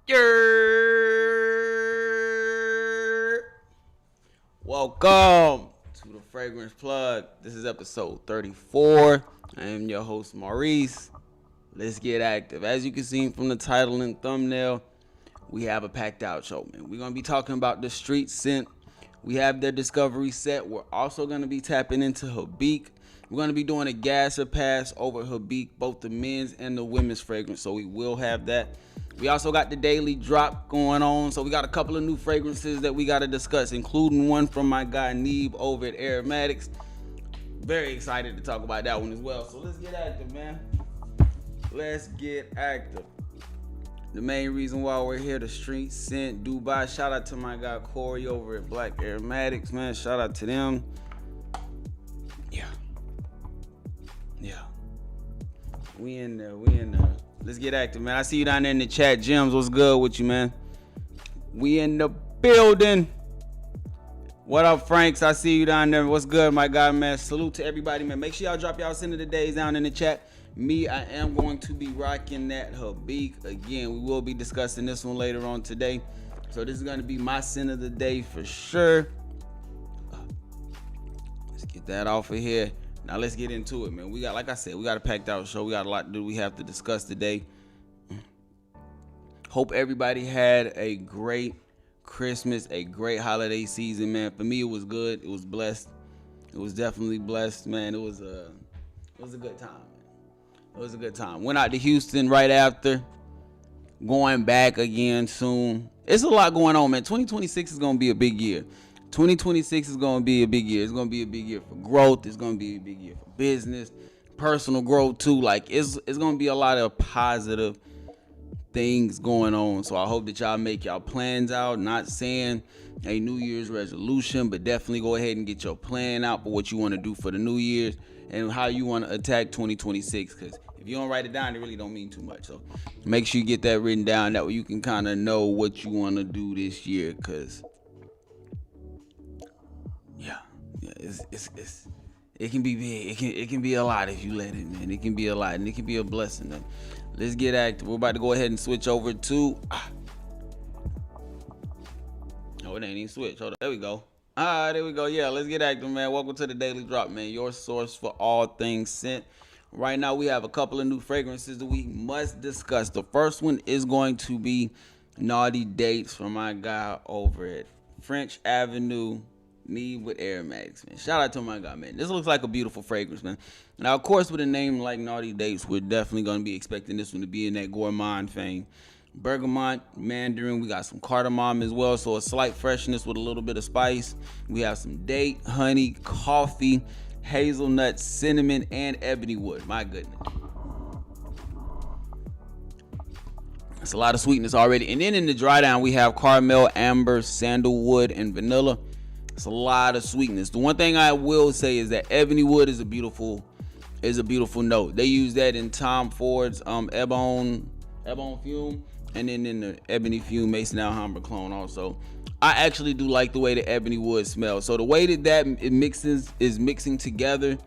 Yerr. Welcome to the Fragrance Plug. This is episode 34. I am your host, Maurice. Let's get active. As you can see from the title and thumbnail, we have a packed out show, man. We're going to be talking about the street scent. We have their discovery set. We're also going to be tapping into Habik. We're going to be doing a gas or pass over Habik, both the men's and the women's fragrance. So we will have that. We also got the daily drop going on. So we got a couple of new fragrances that we got to discuss, including one from my guy Neeb over at Aromatics. Very excited to talk about that one as well. So let's get active, man. Let's get active. The main reason why we're here, the street scent Dubai. Shout out to my guy Corey over at Black Aromatics, man. Shout out to them. Yeah. We in there. Let's get active, man. I see you down there in the chat. Gems, what's good with you, man? We in the building. What up, Franks? I see you down there. What's good, my guy, man? Salute to everybody, man. Make sure y'all drop y'all send of the days down in the chat. Me, I am going to be rocking that Habik. Again, we will be discussing this one later on today. So this is going to be my sin of the day for sure. Let's get that off of here. Now let's get into it, man. We got, like I said, we got a packed out show. We got a lot to do. We have to discuss today. Hope everybody had a great Christmas, a great holiday season, man. For me, it was good. It was blessed. It was definitely blessed, man. It was a good time, man. It was a good time. Went out to Houston right after. Going back again soon. It's a lot going on, man. 2026 is going to be a big year. 2026 is going to be a big year. It's going to be a big year for growth. It's going to be a big year for business, personal growth too. Like it's going to be a lot of positive things going on. So I hope that y'all make y'all plans out. Not saying a New Year's resolution, but definitely go ahead and get your plan out for what you want to do for the New Year's and how you want to attack 2026. Because if you don't write it down, it really don't mean too much. So make sure you get that written down. That way you can kind of know what you want to do this year. Because it can be big. It can be a lot if you let it, man. It can be a lot, and it can be a blessing. Man. Let's get active. We're about to go ahead and switch over to. Oh, it ain't even switch. Hold on. There we go. There we go. Yeah, let's get active, man. Welcome to the Daily Drop, man. Your source for all things scent. Right now, we have a couple of new fragrances that we must discuss. The first one is going to be Naughty Dates from my guy over at French Avenue. Me with Aromatics, man. Shout out to my guy, man. This looks like a beautiful fragrance, man. Now, of course, with a name like Naughty Dates, we're definitely going to be expecting this one to be in that gourmand vein. Bergamot, mandarin, we got some cardamom as well, so a slight freshness with a little bit of spice. We have some date, honey, coffee, hazelnut, cinnamon, and ebony wood. My goodness. It's a lot of sweetness already. And then in the dry down, we have caramel, amber, sandalwood, and vanilla. It's a lot of sweetness. The one thing I will say is that ebony wood is a beautiful note. They use that in Tom Ford's Ebon Fume, and then in the Ebony Fume Mason Alhambra clone also. I actually do like the way the ebony wood smells. So the way that it mixes is mixing together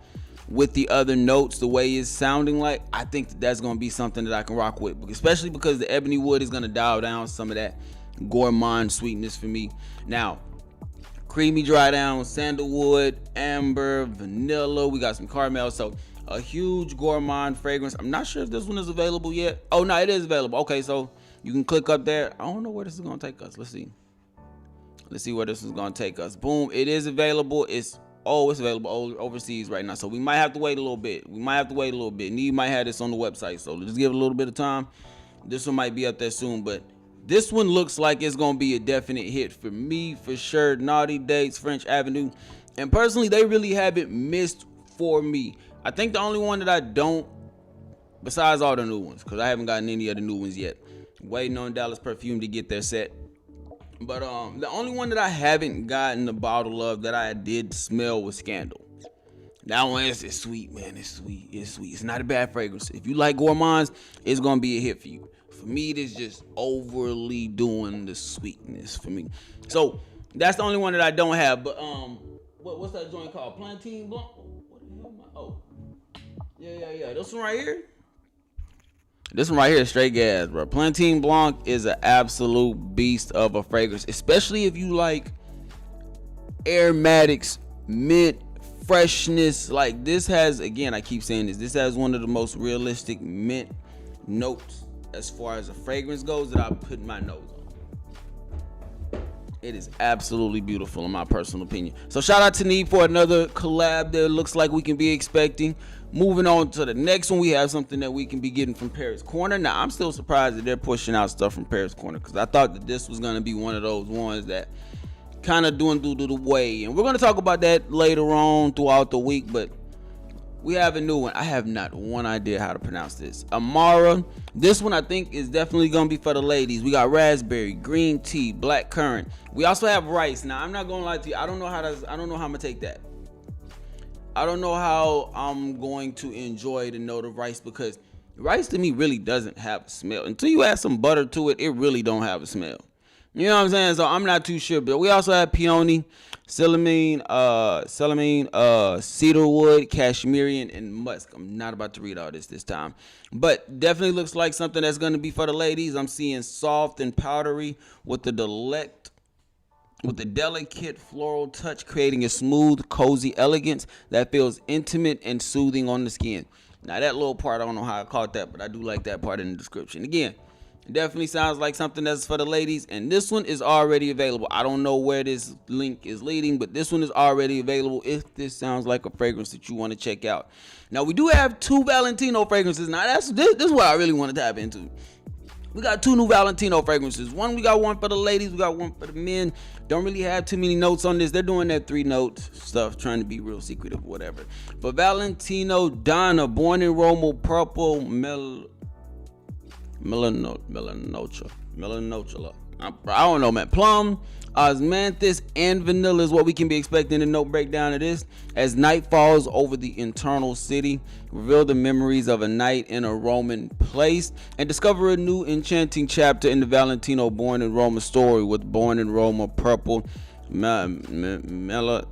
with the other notes, the way it's sounding like, I think that's gonna be something that I can rock with, especially because the ebony wood is gonna dial down some of that gourmand sweetness for me. Now, creamy dry down, sandalwood, amber, vanilla. We got some caramel. So a huge gourmand fragrance. I'm not sure if this one is available yet. Oh, no, it is available. Okay, so you can click up there. I don't know where this is going to take us. Let's see. Let's see where this is going to take us. Boom. It is available. It's available overseas right now. So we might have to wait a little bit. Need might have this on the website. So just give it a little bit of time. This one might be up there soon, but this one looks like it's going to be a definite hit for me, for sure. Naughty Dates, French Avenue. And personally, they really haven't missed for me. I think the only one that I don't, besides all the new ones, because I haven't gotten any of the new ones yet. Waiting on Dallas Perfume to get their set. But the only one that I haven't gotten the bottle of that I did smell was Scandal. That one is sweet, man. It's sweet. It's not a bad fragrance. If you like gourmands, it's going to be a hit for you. For me, it is just overly doing the sweetness for me. So that's the only one that I don't have. But what's that joint called? Plantain Blanc? What the hell am I? Oh, yeah. This one right here. This one right here is straight gas, bro. Plantain Blanc is an absolute beast of a fragrance, especially if you like aromatics, mint, freshness. Like this has, again, I keep saying this has one of the most realistic mint notes as far as a fragrance goes that I put my nose on. It is absolutely beautiful in my personal opinion. So shout out to Need for another collab that looks like we can be expecting. Moving on to the next one, we have something that we can be getting from Paris Corner. Now, I'm still surprised that they're pushing out stuff from Paris Corner because I thought that this was going to be one of those ones that kind of doing due to the way. And we're going to talk about that later on throughout the week, but we have a new one. I have not one idea how to pronounce this. Amara. This one I think is definitely going to be for the ladies. We got raspberry, green tea, black currant. We also have rice. Now, I'm not going to lie to you. I don't know how I'm going to take that. I don't know how I'm going to enjoy the note of rice because rice to me really doesn't have a smell. Until you add some butter to it, it really don't have a smell. You know what I'm saying? So I'm not too sure. But we also have peony, cedarwood, cashmere, and musk. I'm not about to read all this time. But definitely looks like something that's going to be for the ladies. I'm seeing soft and powdery with the delicate floral touch, creating a smooth, cozy elegance that feels intimate and soothing on the skin. Now that little part, I don't know how I caught that, but I do like that part in the description. Again, it definitely sounds like something that's for the ladies, and this one is already available. I don't know where this link is leading, but this one is already available if this sounds like a fragrance that you want to check out. Now, we do have 2 Valentino fragrances. Now, this is what I really want to tap into. We got 2 new Valentino fragrances. We got one for the ladies. We got one for the men. Don't really have too many notes on this. They're doing that 3 note stuff, trying to be real secretive, whatever. But Valentino Donna, born in Roma, purple, Melanocha. I don't know, man. Plum, osmanthus, and vanilla is what we can be expecting. The note breakdown of this. As night falls over the internal city, reveal the memories of a night in a Roman place, and discover a new enchanting chapter in the Valentino born in Roma story with born in Roma purple, Donna.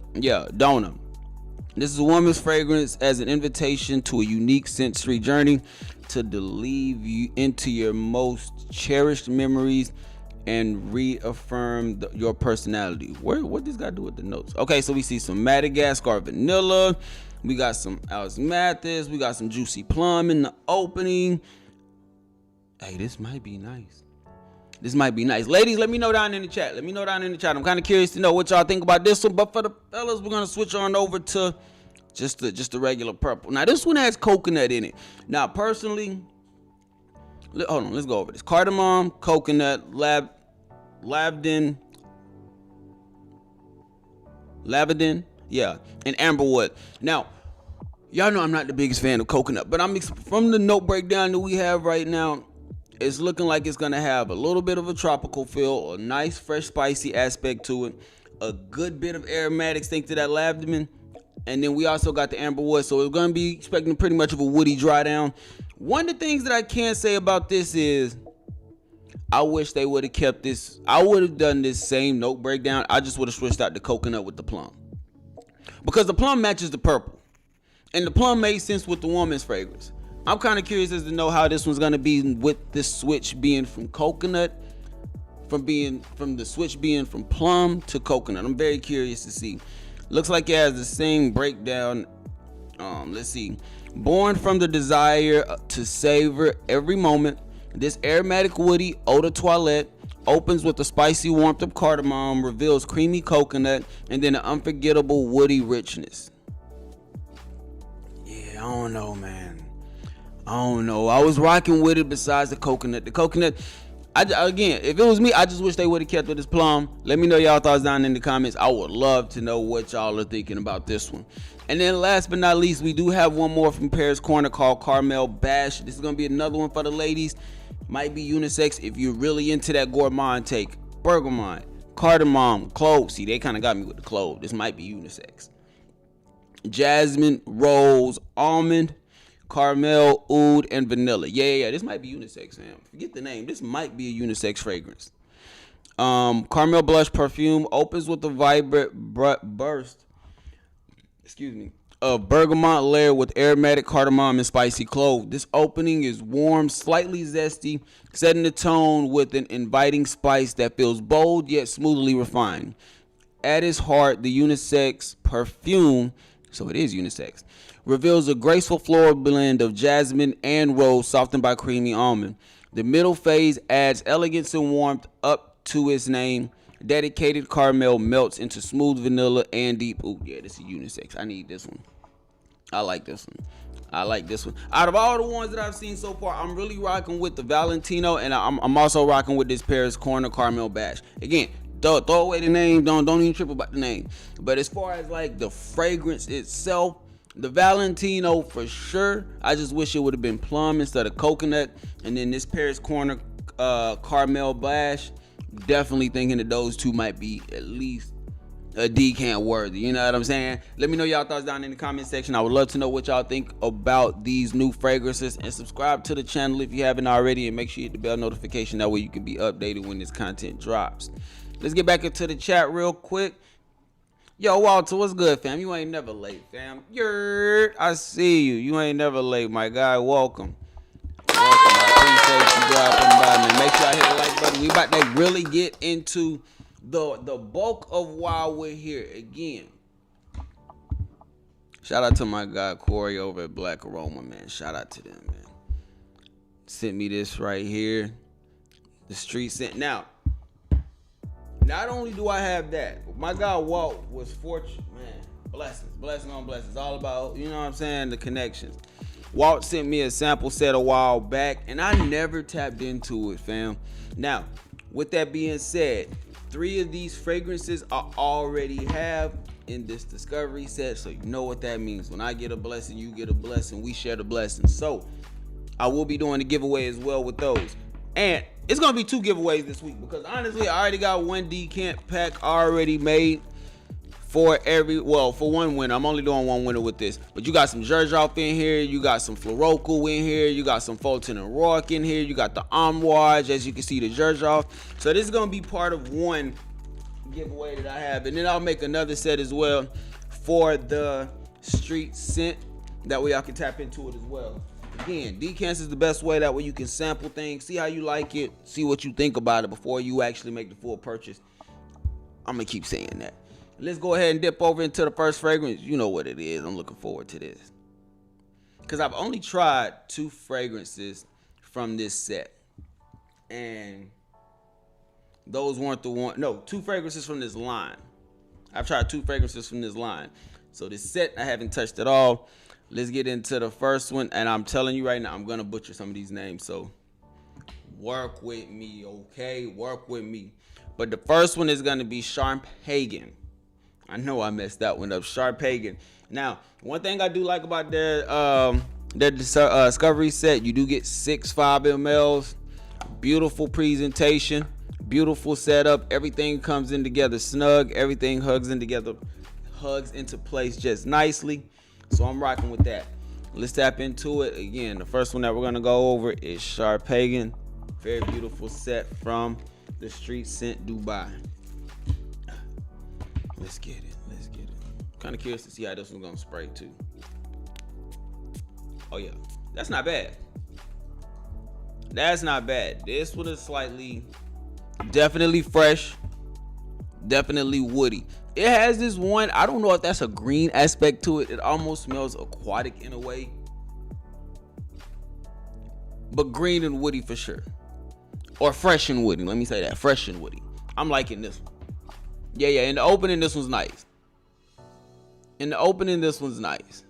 This is a woman's fragrance as an invitation to a unique sensory journey to lead you into your most cherished memories and reaffirm your personality. What does got to do with the notes? Okay, so we see some Madagascar vanilla. We got some osmanthus. We got some juicy plum in the opening. Hey, this might be nice. Ladies, let me know down in the chat. I'm kind of curious to know what y'all think about this one. But for the fellas, we're going to switch on over to just the regular purple. Now, this one has coconut in it. Now, personally, hold on, let's go over this. Cardamom, coconut, lavandin, yeah, and amberwood. Now, y'all know I'm not the biggest fan of coconut, but from the note breakdown that we have right now, it's looking like it's gonna have a little bit of a tropical feel, a nice, fresh, spicy aspect to it, a good bit of aromatics thanks to that lavandin, and then we also got the amberwood, so we're gonna be expecting pretty much of a woody dry down. One of the things that I can say about this is I wish they would have kept this. I would have done this same note breakdown. I just would have switched out the coconut with the plum, because the plum matches the purple, and the plum made sense with the woman's fragrance. I'm kind of curious as to know how this one's gonna be with this switch being from coconut, from the switch being from plum to coconut. I'm very curious to see. Looks like it has the same breakdown. Let's see. Born from the desire to savor every moment, this aromatic woody eau de toilette opens with the spicy warmth of cardamom, reveals creamy coconut, and then an unforgettable woody richness. Yeah, I don't know, man. I was rocking with it besides the coconut. Again, if it was me, I just wish they would have kept with this plum. Let me know y'all thoughts down in the comments. I would love to know what y'all are thinking about this one. And then last but not least, we do have one more from Paris Corner called Caramel Bash. This is going to be another one for the ladies. Might be unisex if you're really into that gourmand take. Bergamot, cardamom, clove. See, they kind of got me with the clove. This might be unisex. Jasmine, rose, almond, caramel, oud, and vanilla. Yeah. This might be unisex, fam. Forget the name. This might be a unisex fragrance. Caramel blush perfume opens with a vibrant burst of bergamot layered with aromatic cardamom and spicy clove. This opening is warm, slightly zesty, setting the tone with an inviting spice that feels bold yet smoothly refined. At its heart, the unisex perfume, so it is unisex, reveals a graceful floral blend of jasmine and rose softened by creamy almond. The middle phase adds elegance and warmth up to its name. Dedicated caramel melts into smooth vanilla and deep. Ooh, yeah, this is unisex. I need this one. I like this one. I like this one. Out of all the ones that I've seen so far, I'm really rocking with the Valentino, and I'm also rocking with this Paris Corner Caramel Bash. Again, throw away the name. Don't even trip about the name. But as far as like the fragrance itself, the Valentino for sure. I just wish it would have been plum instead of coconut. And then this Paris Corner Caramel Bash. Definitely thinking that those two might be at least a decant worthy. You know what I'm saying? Let me know y'all thoughts down in the comment section. I would love to know what y'all think about these new fragrances, and subscribe to the channel if you haven't already, and make sure you hit the bell notification. That way you can be updated when this content drops. Let's get back into the chat real quick. Yo, Walter, what's good, fam? You ain't never late, fam. I see you. You ain't never late, my guy. Welcome. I appreciate you dropping by, man. Make sure I hit the like button. We about to really get into the bulk of why we're here again. Shout out to my guy Corey over at Black Aroma, man. Shout out to them, man. Sent me this right here. The street scent. Now, not only do I have that, my guy Walt was fortunate, man. Blessings on blessings. All about, you know what I'm saying, the connections. Walt sent me a sample set a while back, and I never tapped into it, fam. Now, with that being said, 3 of these fragrances I already have in this discovery set, so you know what that means. When I get a blessing, you get a blessing. We share the blessing. So I will be doing a giveaway as well with those. And it's going to be 2 giveaways this week, because honestly, I already got 1 decant pack already made for one winner. I'm only doing 1 winner with this. But you got some Xerjoff in here. You got some Floroco in here. You got some Fulton and Rourke in here. You got the Amouage, as you can see, the Xerjoff. So this is going to be part of 1 giveaway that I have. And then I'll make another set as well for the street scent. That way y'all can tap into it as well. Again, decants is the best way. That way you can sample things, see how you like it, see what you think about it before you actually make the full purchase. I'm going to keep saying that. Let's go ahead and dip over into the first fragrance. You know what it is. I'm looking forward to this, because I've only tried 2 fragrances from this set, and those weren't the one. No, 2 fragrances from this line. I've tried 2 fragrances from this line. So this set I haven't touched at all. Let's get into the first one, and I'm telling you right now, I'm gonna butcher some of these names, so work with me, okay? Work with me. But the first one is gonna be Champagne. I know I messed that one up. Champagne. Now, one thing I do like about their discovery set, you do get 6 5 mLs. Beautiful presentation, beautiful setup. Everything comes in together snug. Everything hugs into place just nicely. So I'm rocking with that. Let's tap into it. Again, the first one that we're gonna go over is Champagne. Very beautiful set from the Street Scent Dubai. Let's get it. Kind of curious to see how this one's gonna spray too. Oh yeah, that's not bad. That's not bad. This one is definitely fresh, definitely woody. It has this one, I don't know if that's a green aspect to it. It almost smells aquatic in a way, but green and woody for sure. Or fresh and woody. Let me say that, fresh and woody. I'm liking this one. Yeah. In the opening, this one's nice.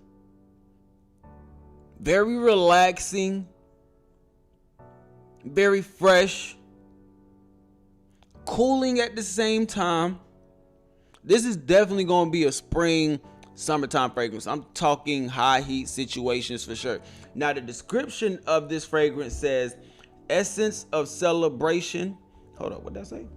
Very relaxing. Very fresh. Cooling at the same time. This is definitely going to be a spring, summertime fragrance. I'm talking high heat situations for sure. Now, the description of this fragrance says, essence of celebration. Hold up, what did I say?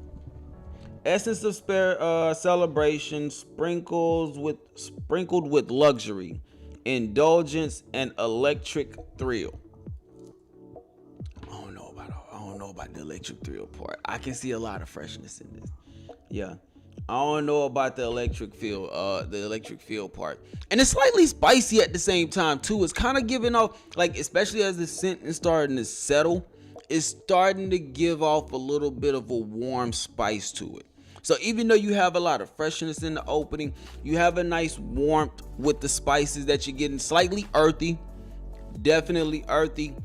Essence of celebration sprinkled with luxury, indulgence, and electric thrill. I don't know about the electric thrill part. I can see a lot of freshness in this. Yeah. I don't know about the electric feel part. And it's slightly spicy at the same time too. It's kind of giving off, like, especially as the scent is starting to settle, it's starting to give off a little bit of a warm spice to it. So even though you have a lot of freshness in the opening, you have a nice warmth with the spices that you're getting, slightly earthy, definitely earthy,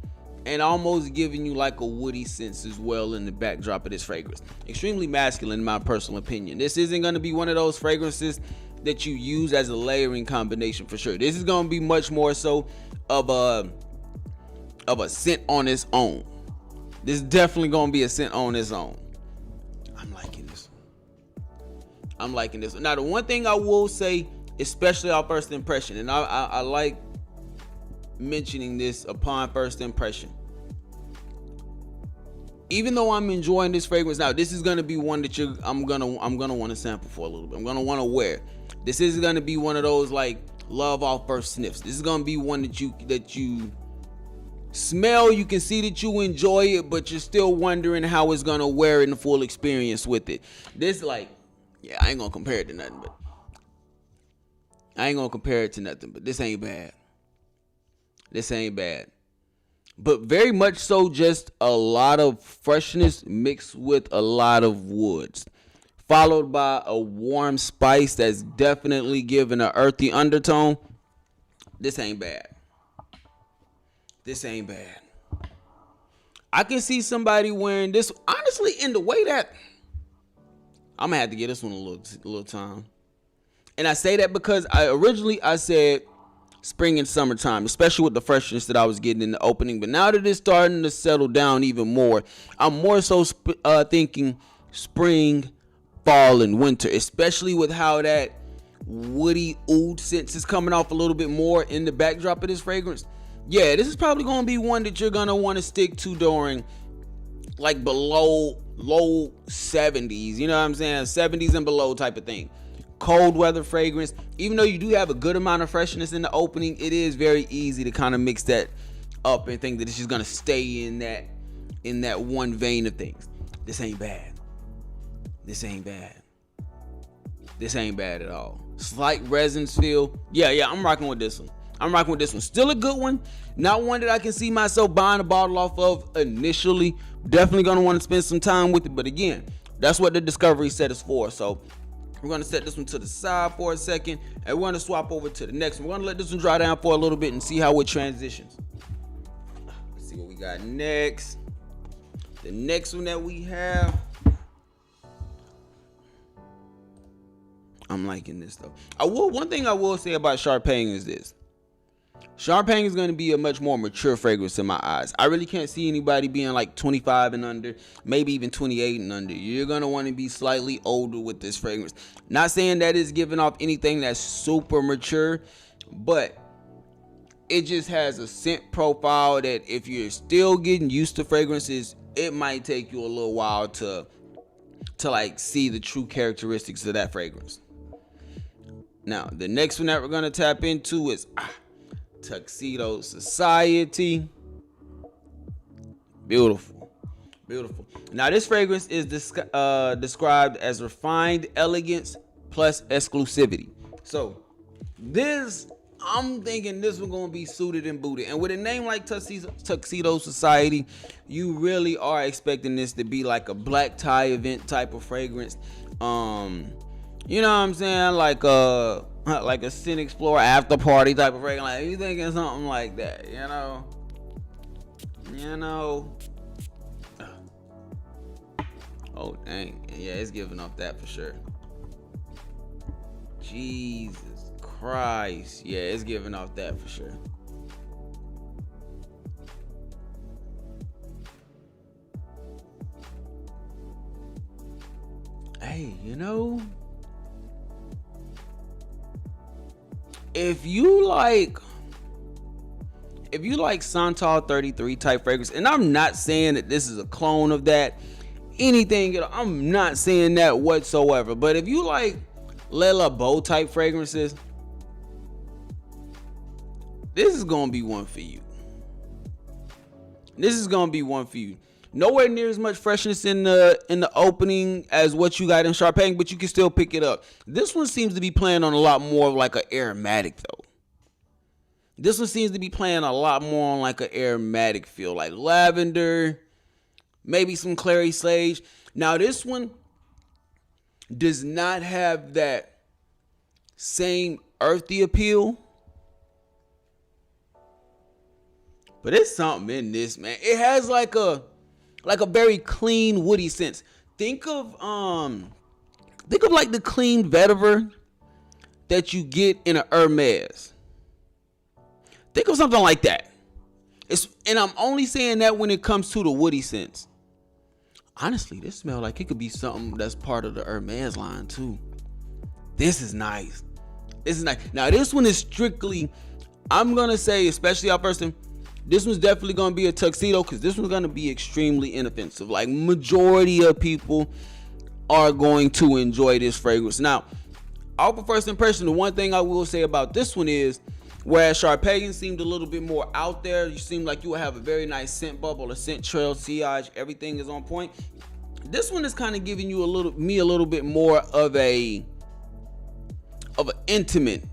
and almost giving you like a woody sense as well in the backdrop of this fragrance. Extremely masculine in my personal opinion. This isn't going to be one of those fragrances that you use as a layering combination for sure. This is going to be much more so of a scent on its own. This is definitely going to be a scent on its own. I'm liking this one. Now, the one thing I will say, especially our first impression, and I like mentioning this upon first impression, even though I'm enjoying this fragrance now, this is gonna be one that I'm gonna want to sample for a little bit. I'm gonna want to wear. This is gonna be one of those like love off first sniffs. This is gonna be one that you smell, you can see that you enjoy it, but you're still wondering how it's gonna wear in the full experience with it. This, like, yeah, I ain't gonna compare it to nothing, but this ain't bad. This ain't bad. But very much so just a lot of freshness mixed with a lot of woods, followed by a warm spice that's definitely giving an earthy undertone. This ain't bad. I can see somebody wearing this, honestly, in the way that I'm gonna have to give this one a little time. And I say that because I said spring and summertime, especially with the freshness that I was getting in the opening. But now that it's starting to settle down even more, I'm more so thinking spring, fall, and winter, especially with how that woody oud scent is coming off a little bit more in the backdrop of this fragrance. Yeah, this is probably going to be one that you're going to want to stick to during like below low 70s, you know what I'm saying? 70s and below type of thing. Cold weather fragrance. Even though you do have a good amount of freshness in the opening, it is very easy to kind of mix that up and think that it's just gonna stay in that one vein of things. This ain't bad at all. Slight resins feel. Yeah, I'm rocking with this one. Still a good one. Not one that I can see myself buying a bottle off of initially. Definitely gonna want to spend some time with it. But again, that's what the discovery set is for. So we're going to set this one to the side for a second, and we're going to swap over to the next one. We're going to let this one dry down for a little bit and see how it transitions. Let's see what we got next. The next one that we have, I'm liking this though. One thing I will say about Sharpang is this. Sharpang is going to be a much more mature fragrance in my eyes. I really can't see anybody being like 25 and under, maybe even 28 and under. You're going to want to be slightly older with this fragrance. Not saying that it's giving off anything that's super mature, but it just has a scent profile that if you're still getting used to fragrances, it might take you a little while to like see the true characteristics of that fragrance. Now, the next one that we're going to tap into is Tuxedo Society. Beautiful. Now, this fragrance is described as refined elegance plus exclusivity. So this, I'm thinking this one gonna be suited and booted. And with a name like Tuxedo Society, you really are expecting this to be like a black tie event type of fragrance. You know what I'm saying? Like a Scent Explorer after party type of fragrance. Like, you thinking something like that, you know? Oh, dang. Yeah, it's giving off that for sure. Jesus Christ. Yeah, it's giving off that for sure. Hey, you know, if you like Santal 33 type fragrance, and I'm not saying that this is a clone of that, anything, I'm not saying that whatsoever, but if you like Le Labo type fragrances, this is gonna be one for you. Nowhere near as much freshness in the opening as what you got in Sharpay, but you can still pick it up. This one seems to be playing on a lot more of like an aromatic though. This one seems to be playing a lot more on like an aromatic feel, like lavender, maybe some clary sage. Now this one does not have that same earthy appeal, but it's something in this, man. It has like a very clean woody sense. Think of like the clean vetiver that you get in an Hermes. Think of something like that. And I'm only saying that when it comes to the woody sense. Honestly, this smells like it could be something that's part of the Hermes line too. This is nice. This is nice. Now this one is strictly, I'm gonna say, especially our person, this one's definitely gonna be a tuxedo, because this one's gonna be extremely inoffensive. Like majority of people are going to enjoy this fragrance. Now, off of first impression, the one thing I will say about this one is, whereas Sharpay seemed a little bit more out there, you seem like you will have a very nice scent bubble, a scent trail, sillage, everything is on point. This one is kind of giving you a little bit more of an intimate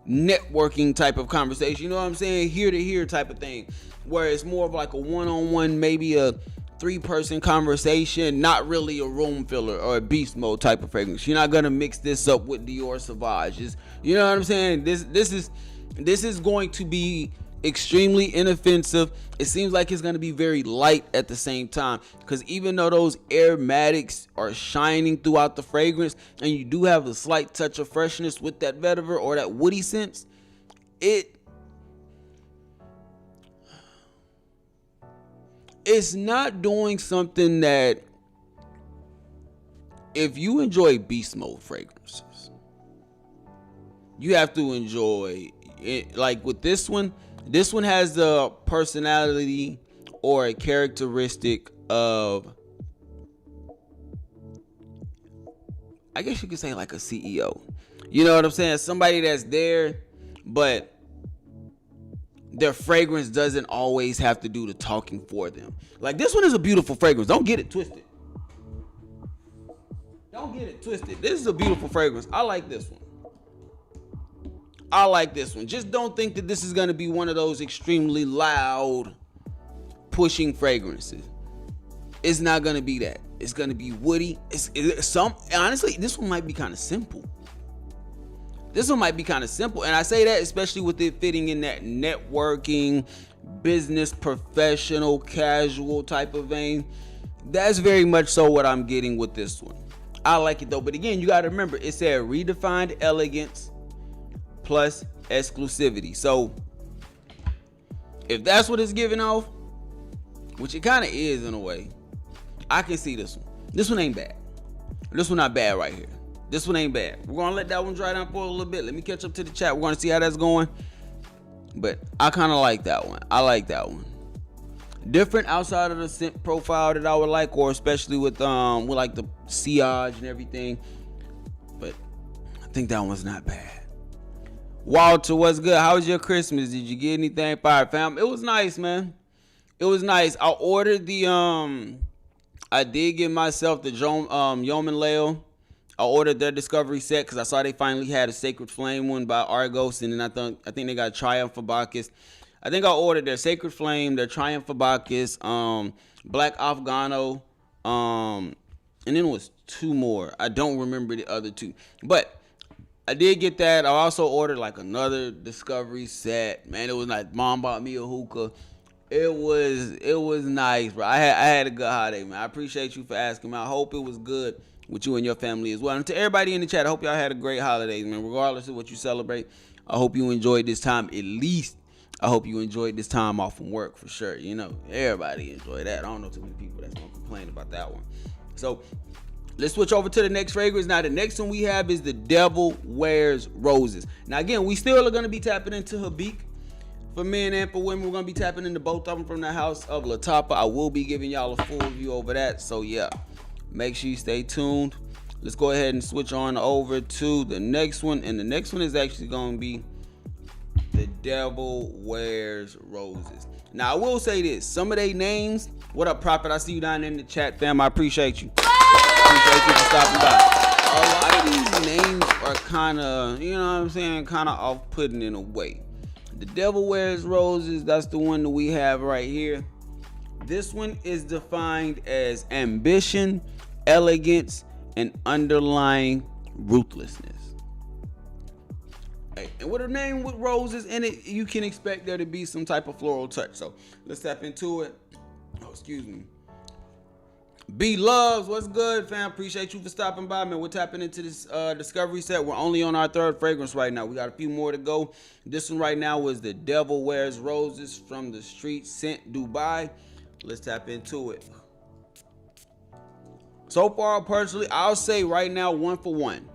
networking type of conversation. You know what I'm saying? Here to here type of thing, where it's more of like a one-on-one, maybe a 3-person conversation, not really a room filler or a beast mode type of fragrance. You're not gonna mix this up with Dior Sauvage. You know what I'm saying? This is going to be extremely inoffensive. It seems like it's going to be very light at the same time, because even though those aromatics are shining throughout the fragrance and you do have a slight touch of freshness with that vetiver or that woody sense, it's not doing something that, if you enjoy beast mode fragrances, you have to enjoy it. Like with this one has the personality or a characteristic of, I guess you could say like a CEO. You know what I'm saying? Somebody that's there, but their fragrance doesn't always have to do the talking for them. Like this one is a beautiful fragrance. Don't get it twisted. This is a beautiful fragrance. I like this one. Just don't think that this is going to be one of those extremely loud, pushing fragrances. It's not going to be that. It's going to be woody. Honestly, this one might be kind of simple. And I say that especially with it fitting in that networking, business, professional, casual type of vein. That's very much so what I'm getting with this one. I like it though. But again, you got to remember, it said redefined elegance plus exclusivity. So if that's what it's giving off, which it kind of is in a way, I can see this one. This one ain't bad. This one not bad right here. This one ain't bad. We're going to let that one dry down for a little bit. Let me catch up to the chat. We're going to see how that's going. But I kind of like that one. Different outside of the scent profile that I would like, or especially with like the sillage and everything. But I think that one's not bad. Walter, what's good? How was your Christmas? Did you get anything fire, fam? It was nice, man. It was nice. I ordered I did get myself the Yeoman Leo. I ordered their Discovery set because I saw they finally had a Sacred Flame one by Argos, and then I think they got Triumph for Bacchus. I think I ordered their Sacred Flame, their Triumph for Bacchus, Black Afghano, and then it was 2 more. I don't remember the other 2, but I did get that. I also ordered like another Discovery set. Man, it was like mom bought me a hookah. It was nice, bro. I had a good holiday, man. I appreciate you for asking, man. I hope it was good with you and your family as well. And to everybody in the chat, I hope y'all had a great holidays, man. Regardless of what you celebrate, I hope you enjoyed this time. At least I hope you enjoyed this time off from work for sure. You know, everybody enjoyed that. I don't know too many people that's gonna complain about that one. So let's switch over to the next fragrance. Now, the next one we have is the Devil Wears Roses. Now, again, we still are going to be tapping into Habik. For men and for women, we're going to be tapping into both of them from the house of Lattafa. I will be giving y'all a full review over that. So, yeah, make sure you stay tuned. Let's go ahead and switch on over to the next one. And the next one is actually going to be the Devil Wears Roses. Now, I will say this. Some of they names, what up, Prophet? I see you down in the chat, fam. I appreciate you. Appreciate you for stopping by. A lot of these names are kind of, you know what I'm saying, kind of off-putting in a way. The Devil Wears Roses, that's the one that we have right here. This one is defined as ambition, elegance, and underlying ruthlessness. And with a name with roses in it, you can expect there to be some type of floral touch. So let's tap into it. Oh, excuse me. B Loves, what's good, fam? Appreciate you for stopping by, man. We're tapping into this discovery set. We're only on our third fragrance right now. We got a few more to go. This one right now is the Devil Wears Roses from the Street Scent Dubai. Let's tap into it. So far, personally, I'll say right now 1 for 1.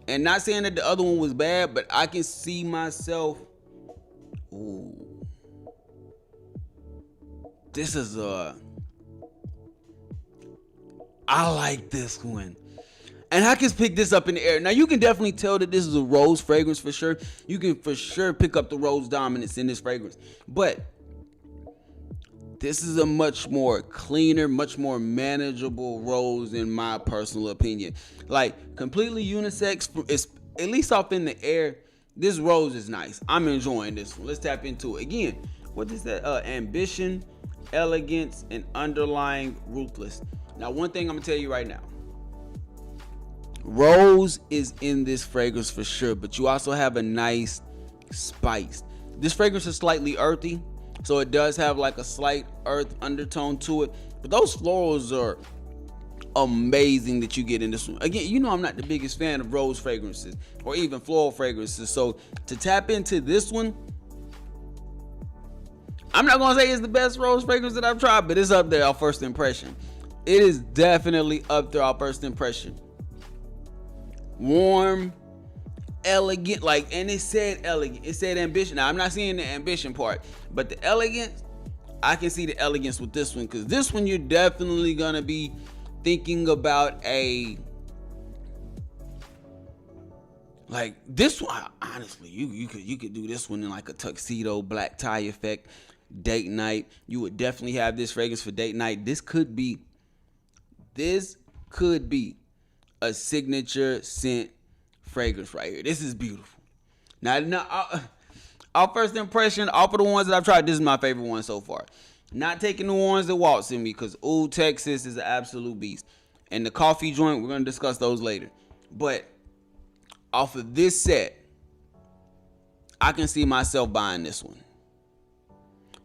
And not saying that the other one was bad, but I can see myself. Ooh. This is I like this one. And I can pick this up in the air. Now, you can definitely tell that this is a rose fragrance for sure. You can for sure pick up the rose dominance in this fragrance. But this is a much more cleaner, much more manageable rose in my personal opinion. Like, completely unisex, at least off in the air. This rose is nice. I'm enjoying this one. Let's tap into it. Again, what is that? Ambition, elegance, and underlying ruthless. Now, one thing I'm going to tell you right now. Rose is in this fragrance for sure, but you also have a nice spice. This fragrance is slightly earthy. So it does have like a slight earth undertone to it. But those florals are amazing that you get in this one. Again, you know I'm not the biggest fan of rose fragrances or even floral fragrances. So to tap into this one, I'm not going to say it's the best rose fragrance that I've tried, but it's up there, our first impression. It is definitely up there, our first impression. Warm, elegant, like, and it said elegant, it said ambition. Now, I'm not seeing the ambition part, but the elegance, I can see the elegance with this one, because this one you're definitely gonna be thinking about a, like, this one, honestly, you could do this one in like a tuxedo, black tie effect, date night. You would definitely have this fragrance for date night. This could be a signature scent fragrance right here. This is beautiful. Now, our first impression, off of the ones that I've tried, this is my favorite one so far. Not taking the ones that waltz in me, because Old Texas is an absolute beast. And the coffee joint, we're going to discuss those later. But off of this set, I can see myself buying this one.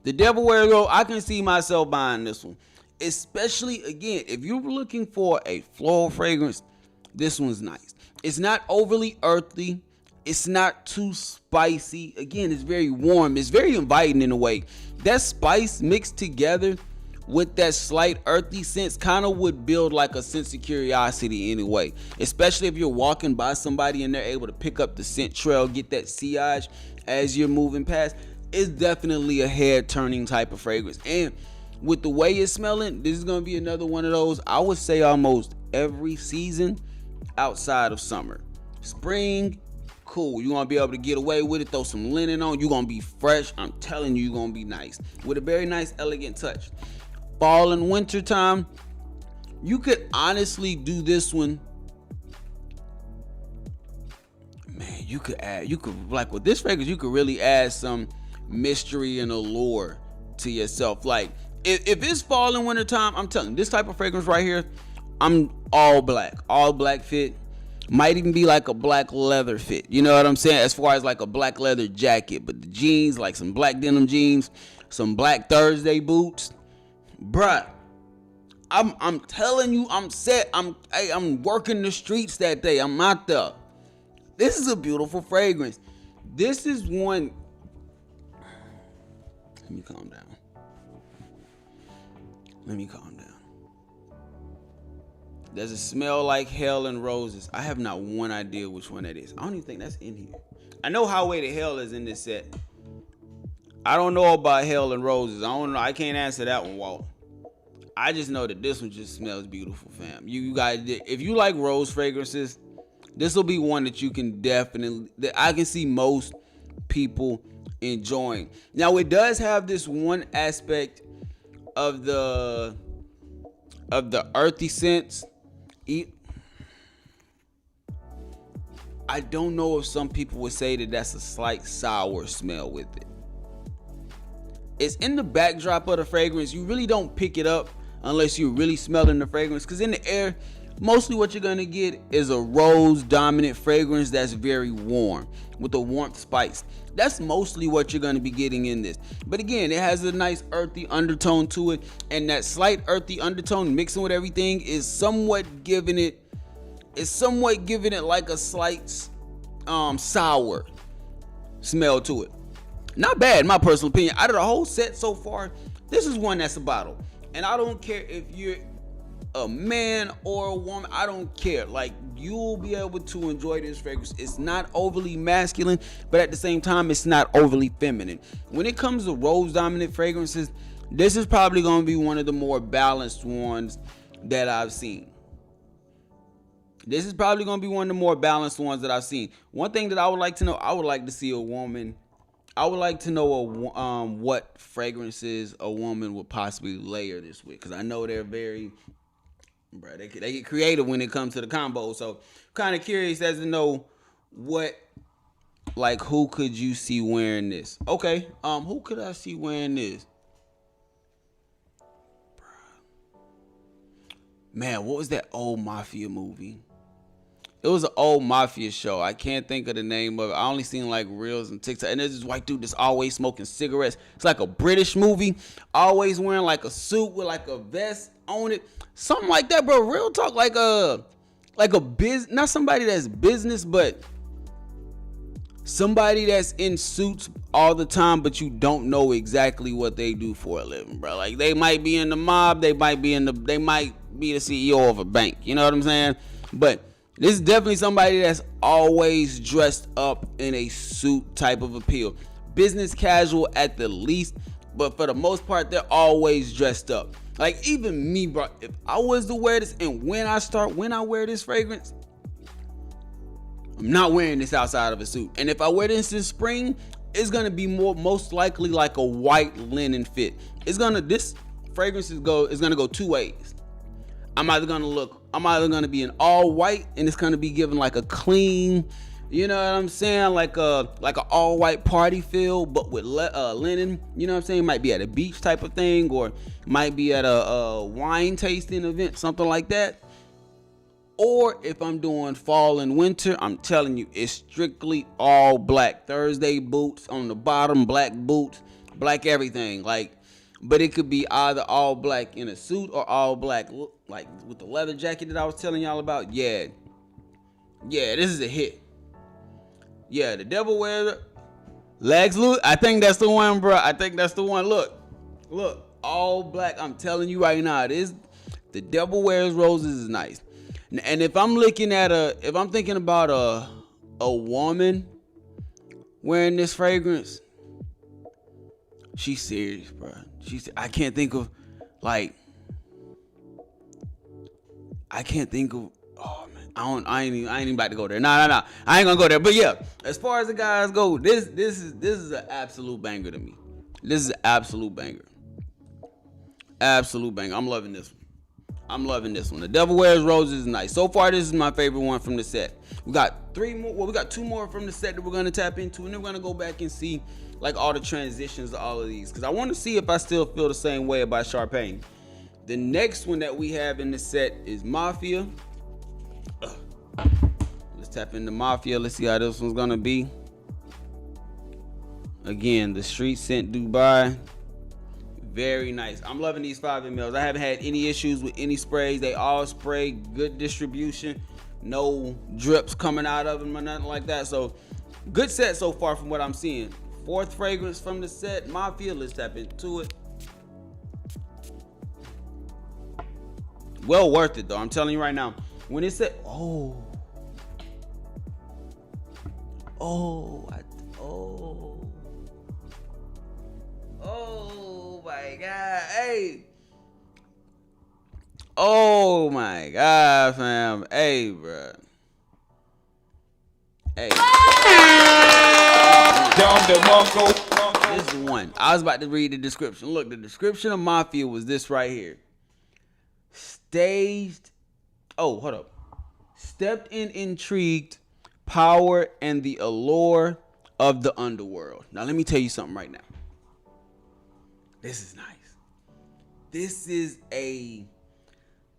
The Devil Wears Roses, I can see myself buying this one. Especially, again, if you're looking for a floral fragrance, this one's nice. It's not overly earthy. It's not too spicy. Again, it's very warm. It's very inviting in a way. That spice mixed together with that slight earthy sense kind of would build like a sense of curiosity in a way. Especially if you're walking by somebody and they're able to pick up the scent trail, get that sillage as you're moving past. It's definitely a head-turning type of fragrance. And with the way it's smelling, this is going to be another one of those, I would say almost every season outside of summer. Spring, cool. You're going to be able to get away with it, throw some linen on. You're going to be fresh. I'm telling you, you're going to be nice. With a very nice, elegant touch. Fall and winter time, you could honestly do this one. Man, you could like with this fragrance, you could really add some mystery and allure to yourself. Like, if it's fall and winter time, I'm telling you, this type of fragrance right here, I'm all black fit. Might even be like a black leather fit. You know what I'm saying? As far as like a black leather jacket, but the jeans, like some black denim jeans, some black Thursday boots, bruh. I'm telling you, I'm set. I'm working the streets that day. I'm out there. This is a beautiful fragrance. This is one. Let me calm down. Does it smell like hell and roses? I have not one idea which one that is. I don't even think that's in here. I know Highway to Hell is in this set. I don't know about hell and roses. I don't know. I can't answer that one, Walt. I just know that this one just smells beautiful, fam. You guys, if you like rose fragrances, this will be one that you can definitely, that I can see most people enjoying. Now it does have this one aspect of the earthy scents. I don't know if some people would say that that's a slight sour smell with it. It's in the backdrop of the fragrance. You really don't pick it up unless you're really smelling the fragrance, because in the air, mostly what you're gonna get is a rose dominant fragrance that's very warm with a warmth spice. That's mostly what you're gonna be getting in this. But again, it has a nice earthy undertone to it, and that slight earthy undertone mixing with everything is somewhat giving it like a slight sour smell to it. Not bad, in my personal opinion. Out of the whole set so far, this is one that's a bottle. And I don't care if you're a man or a woman, I don't care. Like, you'll be able to enjoy this fragrance. It's not overly masculine, but at the same time, it's not overly feminine. When it comes to rose dominant fragrances, this is probably going to be one of the more balanced ones that I've seen. This is probably going to be one of the more balanced ones that I've seen. One thing that I would like to know, I would like to see a woman. I would like to know what fragrances a woman would possibly layer this with, because I know they're very, bro, they get creative when it comes to the combo. So kind of curious as to know who could you see wearing this? Okay, who could I see wearing this? Man, what was that old mafia movie? It was an old mafia show. I can't think of the name of it. I only seen like reels and TikTok. And there's this white dude that's always smoking cigarettes. It's like a British movie. Always wearing like a suit with like a vest on it. Something like that, bro. Real talk, like a business, not somebody that's business, but somebody that's in suits all the time, but you don't know exactly what they do for a living, bro. Like, they might be in the mob, they might be the CEO of a bank. You know what I'm saying? But this is definitely somebody that's always dressed up in a suit type of appeal. Business casual at the least, but for the most part, they're always dressed up. Like, even me, bro, if I was to wear this, and when I wear this fragrance, I'm not wearing this outside of a suit. And if I wear this in spring, it's gonna be most likely like a white linen fit. This fragrance is gonna go two ways. I'm either gonna be in all white, and it's gonna be given like a clean, you know what I'm saying, like a all white party feel, but with linen. You know what I'm saying? Might be at a beach type of thing, or might be at a wine tasting event, something like that. Or if I'm doing fall and winter, I'm telling you, it's strictly all black. Thursday boots on the bottom, black boots, black everything. Like, but it could be either all black in a suit or all black, like with the leather jacket that I was telling y'all about. Yeah, this is a hit. Yeah, the Devil Wears Legs Loose. I think that's the one, bro. I think that's the one. Look, all black. I'm telling you right now, the Devil Wears Roses is nice. And if I'm thinking about a woman wearing this fragrance, she's serious, bro. I can't think of. Oh man, I ain't even about to go there. Nah. I ain't gonna go there. But yeah, as far as the guys go, this is an absolute banger to me. This is an absolute banger. Absolute banger. I'm loving this one. The Devil Wears Roses is nice. So far, this is my favorite one from the set. We got three more. Well, we got two more from the set that we're gonna tap into, and then we're gonna go back and see like all the transitions to all of these, because I want to see if I still feel the same way about Sharpay. The next one that we have in the set is Mafia. Let's tap into Mafia. Let's see how this one's gonna be. Again, the Street Scent Dubai. Very nice. I'm loving these 5 mls. I haven't had any issues with any sprays. They all spray, good distribution, no drips coming out of them or nothing like that. So good set so far from what I'm seeing. 4th fragrance from the set, Mafia. Let's tap into it. Well worth it though. I'm telling you right now. When it said, oh my God, hey. Oh my God, fam. Hey, bro. Hey. Down the Mongo. This is one. I was about to read the description. Look, the description of Mafia was this right here. Hold up. Stepped in intrigued, power, and the allure of the underworld. Now, let me tell you something right now. This is nice. This is a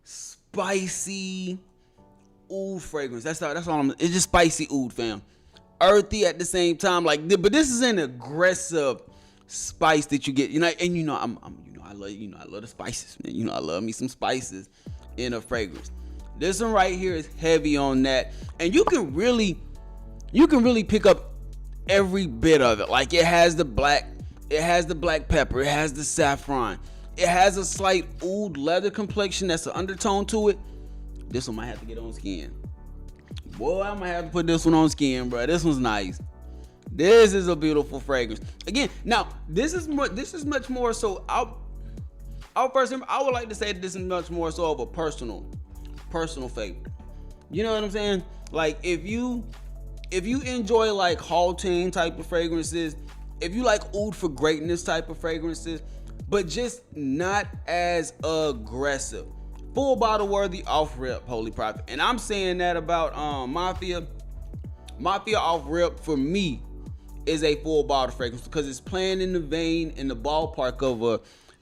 spicy oud fragrance. That's all. It's just spicy oud, fam. Earthy at the same time, but this is an aggressive spice that you get. I love the spices, man. I love me some spices in a fragrance. This one right here is heavy on that, and you can really pick up every bit of it. Like it has the black pepper, it has the saffron, it has a slight oud leather complexion that's an undertone to it. This one might have to get on skin. Boy, I might have to put this one on skin, bro. This one's nice. This is a beautiful fragrance. Again, now this is much more so. I would like to say that this is much more so of a personal favorite. You know what I'm saying? Like if you enjoy like halting type of fragrances, if you like oud for greatness type of fragrances, but just not as aggressive. Full bottle worthy off rip, Holy Prophet. And I'm saying that about Mafia. Mafia off rip for me is a full bottle fragrance because it's playing in the vein, in the ballpark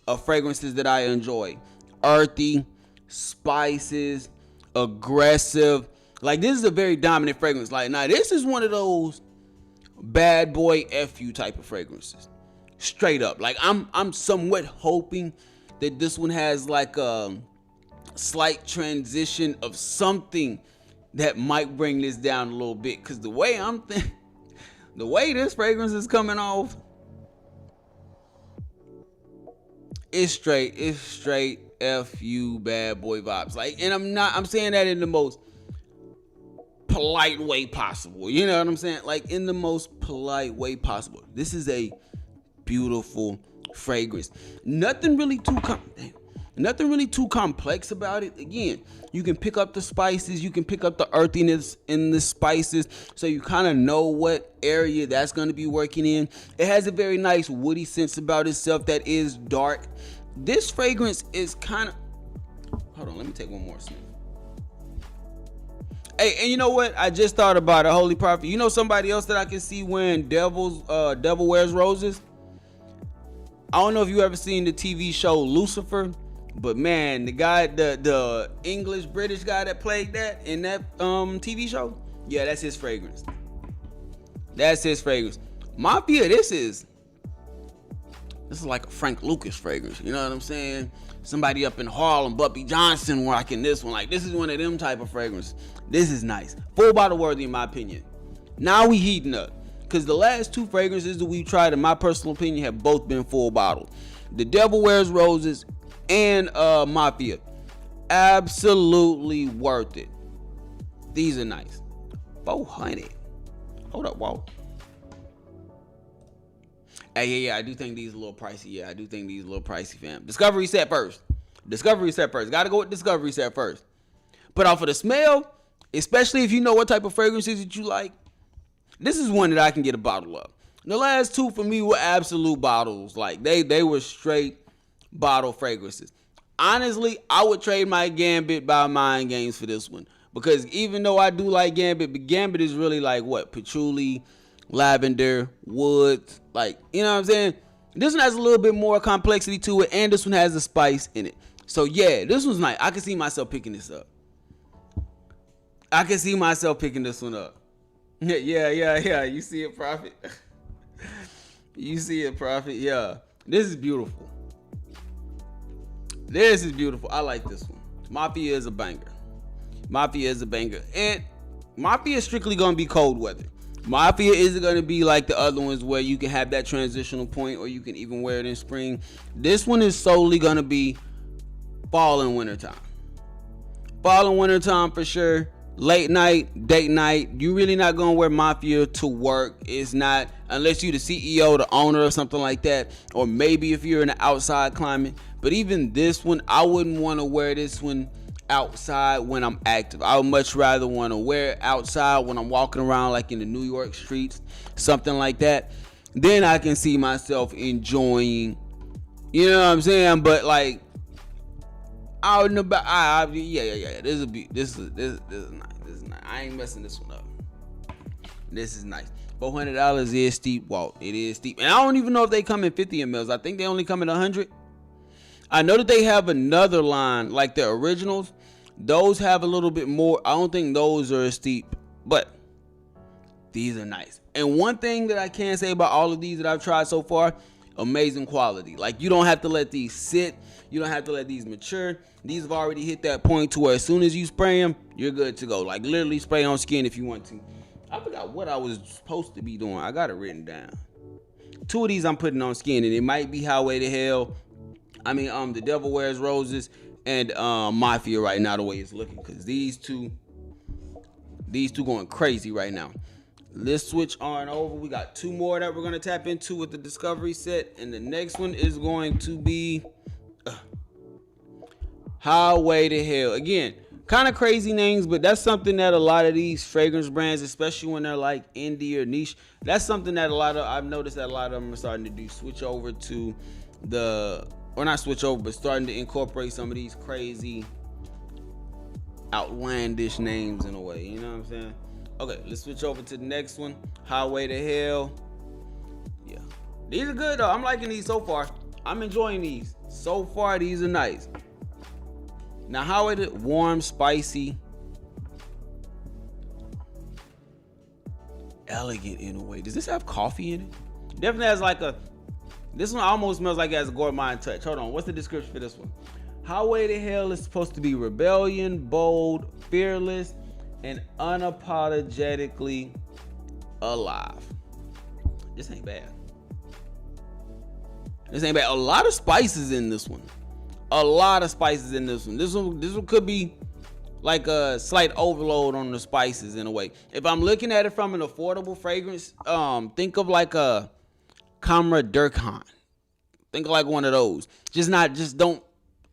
of fragrances that I enjoy. Earthy, spices, aggressive. Like this is a very dominant fragrance. Like now this is one of those bad boy FU type of fragrances. Straight up. Like I'm somewhat hoping that this one has like a slight transition of something that might bring this down a little bit, because the way this fragrance is coming off, it's straight FU bad boy vibes. Like, and I'm saying that in the most polite way possible. You know what I'm saying? Like in the most polite way possible. This is a beautiful fragrance. Nothing really too complex about it. Again, you can pick up the spices, you can pick up the earthiness in the spices, so you kind of know what area that's going to be working in. It has a very nice woody sense about itself that is dark. This fragrance is kind of... Hold on, let me take one more sniff. Hey, and you know what? I just thought about it, Holy Prophet. You know somebody else that I can see wearing Devil Wears Roses? I don't know if you ever seen the TV show Lucifer, but man, the guy, the English British guy that played that in that TV show, yeah, that's his fragrance. That's his fragrance. Mafia, this is like a Frank Lucas fragrance. You know what I'm saying? Somebody up in Harlem, Bumpy Johnson, rocking this one. Like this is one of them type of fragrances. This is nice. Full bottle worthy in my opinion. Now we heating up. Because the last two fragrances that we've tried, in my personal opinion, have both been full bottle. The Devil Wears Roses and Mafia. Absolutely worth it. These are nice. 400. Hold up, whoa. Hey, yeah, I do think these are a little pricey. Yeah, I do think these are a little pricey, fam. Discovery set first. Gotta go with Discovery set first. But off of the smell, especially if you know what type of fragrances that you like, this is one that I can get a bottle of. The last two for me were absolute bottles. Like they were straight bottle fragrances. Honestly, I would trade my Gambit by Mind Games for this one. Because even though I do like Gambit, but Gambit is really like what? Patchouli, lavender, woods. Like, you know what I'm saying? This one has a little bit more complexity to it, and this one has a spice in it. So yeah, this one's nice. I can see myself picking this up. Yeah. You see it, Prophet? Yeah. This is beautiful. I like this one. Mafia is a banger. And Mafia is strictly going to be cold weather. Mafia isn't going to be like the other ones where you can have that transitional point or you can even wear it in spring. This one is solely going to be fall and winter time. For sure. Late night, date night, you really not gonna wear Mafia to work. It's not, unless you the CEO, the owner or something like that, or maybe if you're in an outside climate. But even this one, I wouldn't want to wear this one outside when I'm active. I would much rather want to wear it outside when I'm walking around like in the New York streets, something like that. then I can see myself enjoying, you know what I'm saying? But like out and about, yeah. This is nice. This is nice. I ain't messing this one up. This is nice. $400 is steep, Walt. It is steep, and I don't even know if they come in 50 mls. I think they only come in 100. I know that they have another line like the originals. Those have a little bit more. I don't think those are as steep, but these are nice. And one thing that I can say about all of these that I've tried so far, amazing quality. Like, you don't have to let these sit. You don't have to let these mature. These have already hit that point to where as soon as you spray them, you're good to go. Like, literally spray on skin if you want to. I forgot what I was supposed to be doing. I got it written down. 2 of these I'm putting on skin, and it might be Highway to Hell. The Devil Wears Roses and Mafia right now, the way it's looking, because these two going crazy right now. Let's switch on over. We got 2 more that we're going to tap into with the Discovery set, and the next one is going to be Highway to Hell. Again, kind of crazy names, but that's something that a lot of these fragrance brands, especially when they're like indie or niche, that's something that I've noticed that a lot of them are starting to do. Switch over to not switch over, but starting to incorporate some of these crazy, outlandish names in a way. You know what I'm saying? Okay, let's switch over to the next one. Highway to Hell. Yeah. These are good though. I'm liking these so far. I'm enjoying these. So far, these are nice. Now, Highway to warm, spicy, elegant in a way. Does this have coffee in it? Definitely has like this one almost smells like it has a gourmand touch. Hold on, what's the description for this one? Highway to Hell is supposed to be rebellion, bold, fearless, and unapologetically alive. This ain't bad. A lot of spices in this one. This one could be like a slight overload on the spices in a way. If I'm looking at it from an affordable fragrance, think of like a Kamra Durkhan. Think of like one of those. Just don't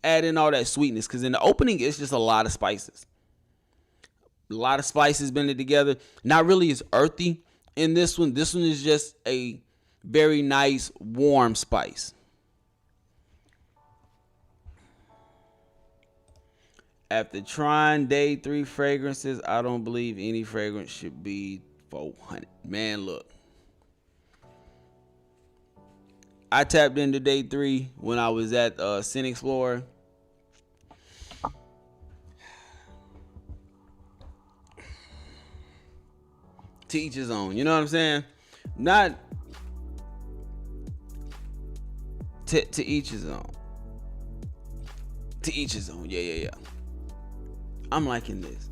add in all that sweetness, because in the opening it's just a lot of spices. A lot of spices blended together. Not really as earthy in this one. This one is just a very nice warm spice. After trying day 3 fragrances, I don't believe any fragrance should be 400. Man, look. I tapped into day 3 when I was at Scent Explorer. To each his own, you know what I'm saying? Not to each his own. To each his own. Yeah. I'm liking this.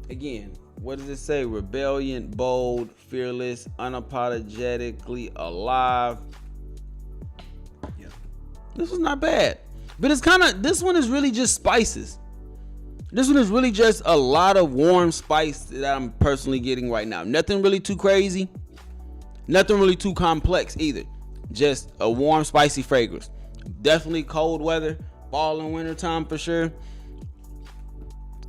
Again, what does it say? Rebellion, bold, fearless, unapologetically alive. Yeah. This was not bad. But this one is really just spices. This one is really just a lot of warm spice that I'm personally getting right now. Nothing really too crazy. Nothing really too complex either. Just a warm, spicy fragrance. Definitely cold weather, fall and winter time for sure.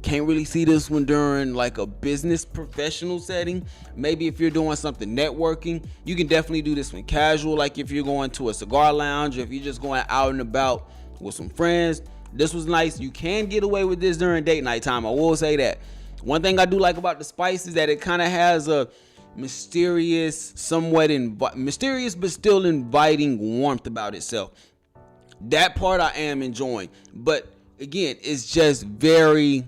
Can't really see this one during like a business professional setting. Maybe if you're doing something networking, you can definitely do this one casual. Like if you're going to a cigar lounge, or if you're just going out and about with some friends. This was nice. You can get away with this during date night time. I will say that. One thing I do like about the spice is that it kind of has a mysterious, mysterious but still inviting warmth about itself. That part I am enjoying. But again, it's just very,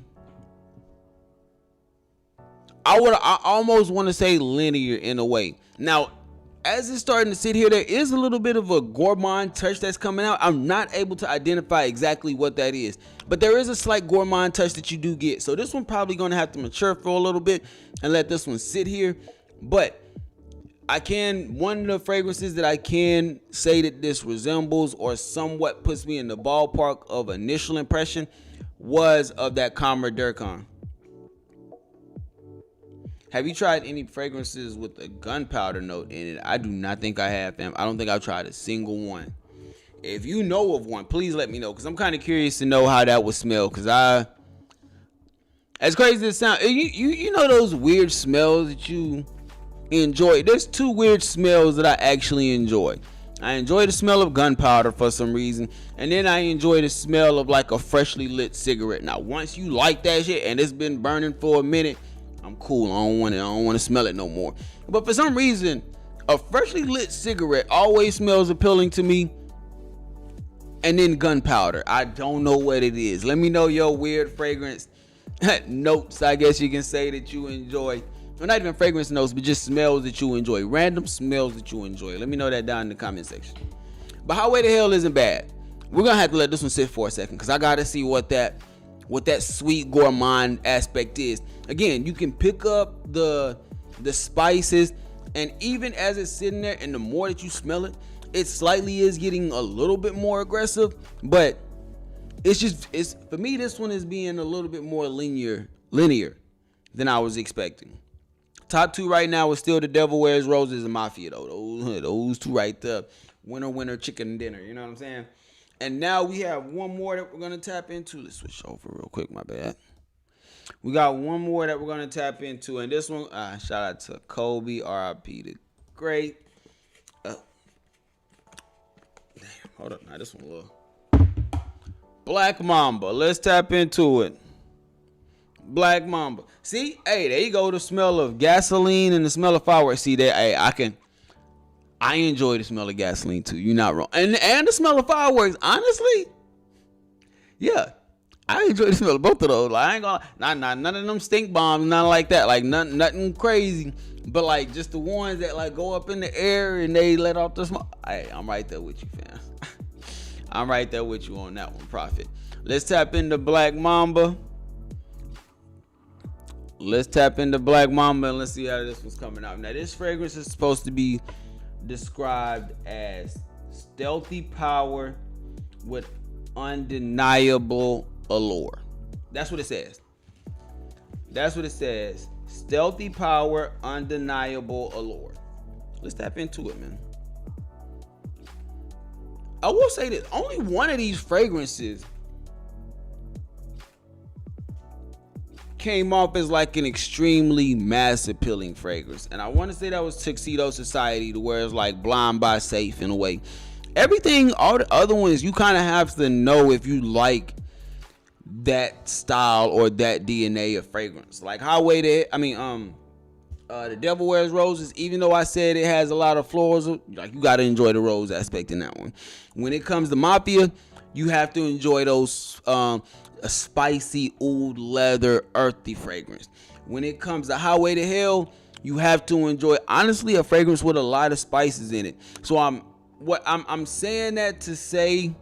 I almost want to say linear in a way. Now, as it's starting to sit here, there is a little bit of a gourmand touch that's coming out. I'm not able to identify exactly what that is, but there is a slight gourmand touch that you do get. So this one probably going to have to mature for a little bit and let this one sit here. But one of the fragrances that I can say that this resembles or somewhat puts me in the ballpark of initial impression was of that Kamra Durkhan. Have you tried any fragrances with a gunpowder note in it? I do not think I have, fam. I don't think I've tried a single one. If you know of one, please let me know, because I'm kind of curious to know how that would smell. Because as crazy as it sounds, you know those weird smells that you enjoy. There's two weird smells that I actually enjoy. I enjoy the smell of gunpowder for some reason, and then I enjoy the smell of like a freshly lit cigarette. Now, once you like that shit and it's been burning for a minute, I'm cool. I don't want to smell it no more. But for some reason, a freshly lit cigarette always smells appealing to me. And then gunpowder. I don't know what it is. Let me know your weird fragrance notes, I guess you can say, that you enjoy. Well, not even fragrance notes, but just smells that you enjoy. Random smells that you enjoy. Let me know that down in the comment section. But Highway to Hell isn't bad. We're going to have to let this one sit for a second because I got to see what that sweet gourmand aspect is. Again, you can pick up the spices, and even as it's sitting there and the more that you smell it, it slightly is getting a little bit more aggressive, but it's for me, this one is being a little bit more linear than I was expecting. Top two right now is still The Devil Wears Roses and Mafia, though. Those two right there. Winner, chicken dinner. You know what I'm saying? And now we have one more that we're going to tap into. Let's switch over real quick. My bad. We got one more that we're going to tap into. And this one, shout out to Kobe, R.I.P. the great. Damn, hold up. Now this one a little. Black Mamba. Let's tap into it. Black Mamba. See, hey, there you go. The smell of gasoline and the smell of fireworks. See that? Hey, I enjoy the smell of gasoline too. You're not wrong. And the smell of fireworks. Honestly, yeah, I enjoy the smell of both of those. Like, I ain't gonna none of them stink bombs, nothing like that. Like nothing crazy. But like just the ones that like go up in the air and they let off the smoke. Hey, I'm right there with you, fam. I'm right there with you on that one, Prophet. Let's tap into Black Mamba. Let's tap into Black Mamba and let's see how this one's coming out. Now, this fragrance is supposed to be described as stealthy power with undeniable allure. That's what it says. That's what it says. Stealthy power, undeniable allure. Let's tap into it, man. I will say this. Only one of these fragrances came off as like an extremely mass appealing fragrance, and I want to say that was Tuxedo Society, to where it's like blind buy safe in a way. Everything, all the other ones, you kind of have to know if you like that style or that DNA of fragrance. Like The Devil Wears Roses, even though I said it has a lot of florals, like you got to enjoy the rose aspect in that one. When it comes to Mafia, you have to enjoy those a spicy oud leather earthy fragrance. When it comes to Highway to Hell, you have to enjoy honestly a fragrance with a lot of spices in it. So I'm saying that to say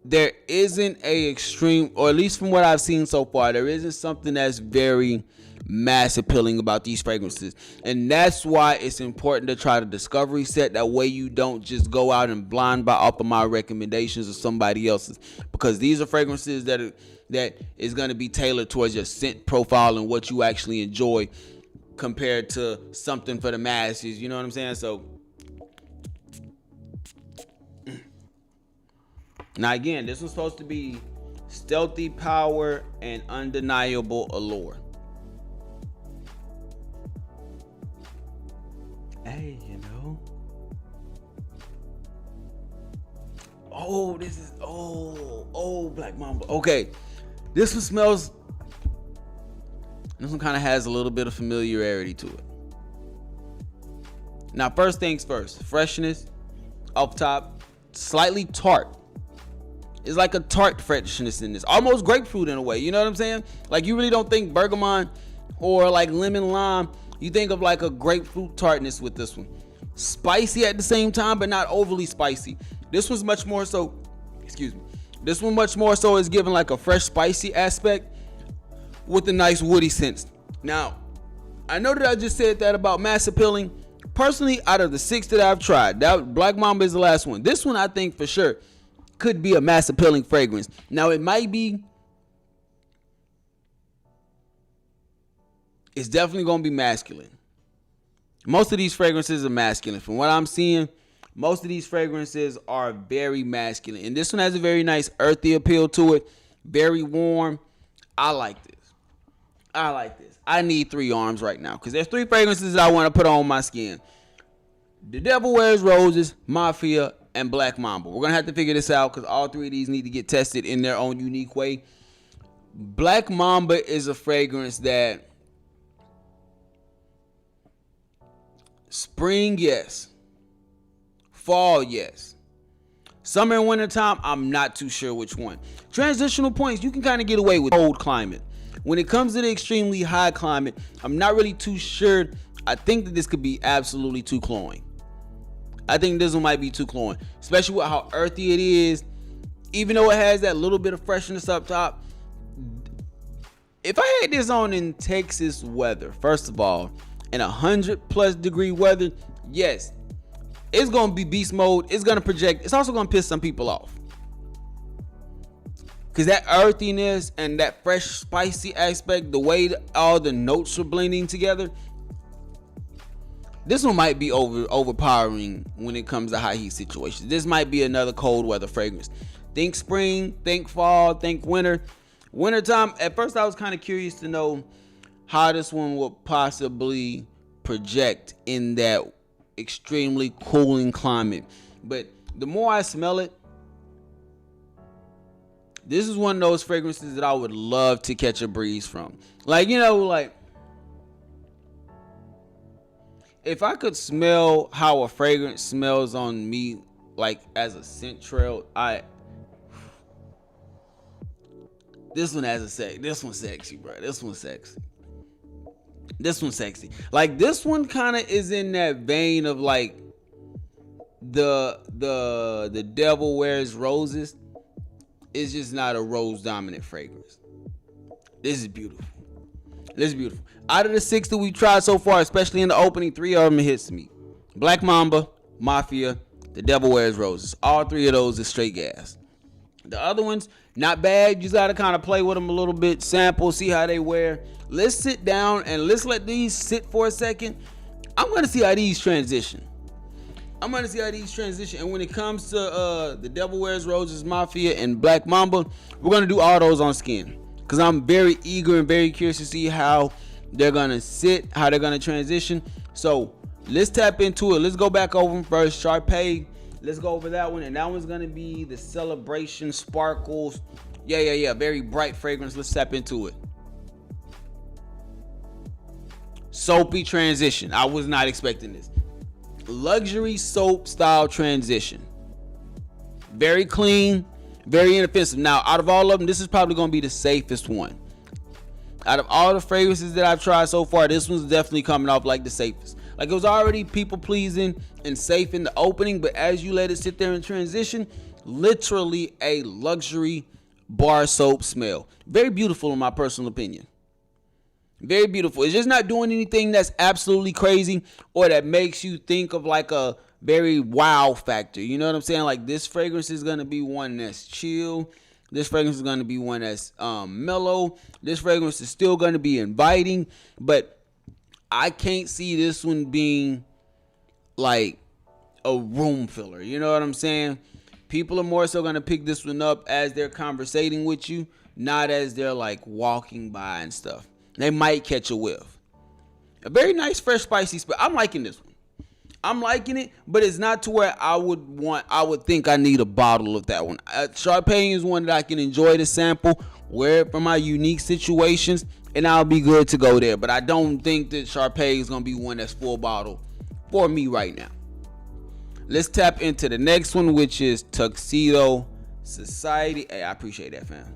there isn't a extreme, or at least from what I've seen so far, there isn't something that's very mass appealing about these fragrances. And that's why it's important to try the discovery set. That way you don't just go out and blind buy off of my recommendations or somebody else's, because these are fragrances that is going to be tailored towards your scent profile and what you actually enjoy, compared to something for the masses. You know what I'm saying? So now again, this was supposed to be stealthy power and undeniable allure. Hey, you know. Oh, this is Black Mamba. Okay, this one smells. This one kind of has a little bit of familiarity to it. Now, first things first, freshness up top, slightly tart. It's like a tart freshness in this, almost grapefruit in a way. You know what I'm saying? Like, you really don't think bergamot or like lemon lime. You think of like a grapefruit tartness with this one. Spicy at the same time, but not overly spicy. This one's much more so, This one much more so is given like a fresh spicy aspect with a nice woody scent. Now, I know that I just said that about mass appealing. Personally, out of the 6 that I've tried, that Black Mamba is the last one. This one I think for sure could be a mass appealing fragrance. Now, it might be. It's definitely going to be masculine. Most of these fragrances are masculine. From what I'm seeing, most of these fragrances are very masculine. And this one has a very nice earthy appeal to it. Very warm. I like this. I like this. I need 3 arms right now because there's 3 fragrances that I want to put on my skin. The Devil Wears Roses, Mafia, and Black Mamba. We're going to have to figure this out because all 3 of these need to get tested in their own unique way. Black Mamba is a fragrance that spring, yes. Fall, yes. Summer and winter time, I'm not too sure which one. Transitional points, you can kind of get away with cold climate. When it comes to the extremely high climate, I'm not really too sure. I think that this could be absolutely too cloying. I think this one might be too cloying, especially with how earthy it is. Even though it has that little bit of freshness up top. If I had this on in Texas weather, first of all, in 100+ degree weather, yes, it's going to be beast mode. It's going to project. It's also going to piss some people off. Because that earthiness and that fresh, spicy aspect, the way that all the notes are blending together, this one might be overpowering when it comes to high heat situations. This might be another cold weather fragrance. Think spring, think fall, think winter. Wintertime, at first I was kind of curious to know how this one would possibly project in that extremely cooling climate. But the more I smell it, this is one of those fragrances that I would love to catch a breeze from. Like, you know, like, if I could smell how a fragrance smells on me, like as a scent trail, this one has a sex. This one's sexy, bro. This one's sexy. This one's sexy. Like, this one kind of is in that vein of like the Devil Wears Roses. It's just not a rose dominant fragrance. This is beautiful. This is beautiful. Out of the 6 that we've tried so far, especially in the opening, 3 of them hits me. Black Mamba, Mafia, the Devil Wears Roses. All 3 of those are straight gas. The other ones, not bad. You just got to kind of play with them a little bit, sample, see how they wear. Let's sit down and let's let these sit for a second. I'm going to see how these transition. And when it comes to the Devil Wears Roses, Mafia, and Black Mamba, we're going to do all those on skin. Because I'm very eager and very curious to see how they're going to sit, how they're going to transition. So let's tap into it. Let's go back over them first. Sharpay, let's go over that one. And that one's going to be the Celebration Sparkles. Yeah. Very bright fragrance. Let's tap into it. Soapy transition. I was not expecting this. Luxury soap style transition. Very clean, very inoffensive. Now, out of all of them, this is probably going to be the safest one. Out of all the fragrances that I've tried so far, this one's definitely coming off like the safest. Like, it was already people pleasing and safe in the opening, but as you let it sit there and transition, literally a luxury bar soap smell. Very beautiful in my personal opinion. Very beautiful. It's just not doing anything that's absolutely crazy or that makes you think of like a very wow factor. You know what I'm saying? Like, this fragrance is going to be one that's chill. This fragrance is going to be one that's mellow. This fragrance is still going to be inviting. But I can't see this one being like a room filler. You know what I'm saying? People are more so going to pick this one up as they're conversating with you, not as they're like walking by and stuff. They might catch a whiff. A very nice, fresh, spicy smell. I'm liking this one. I'm liking it, but it's not to where I would think I need a bottle of that one. Sharpay is one that I can enjoy the sample, wear it for my unique situations, and I'll be good to go there. But I don't think that Sharpay is going to be one that's full bottle for me right now. Let's tap into the next one, which is Tuxedo Society. Hey, I appreciate that, fam.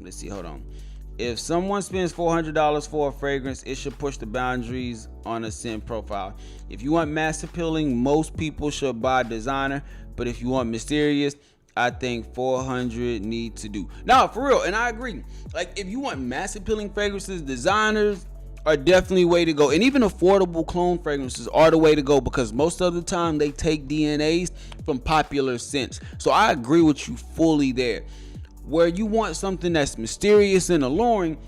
Let's see. Hold on. If someone spends $400 for a fragrance, it should push the boundaries on a scent profile. If you want mass appealing, most people should buy designer. But if you want mysterious, I think $400 need to do. No, for real, and I agree. Like, if you want mass appealing fragrances, designers are definitely way to go. And even affordable clone fragrances are the way to go because most of the time they take DNAs from popular scents. So I agree with you fully there. Where you want something that's mysterious and alluring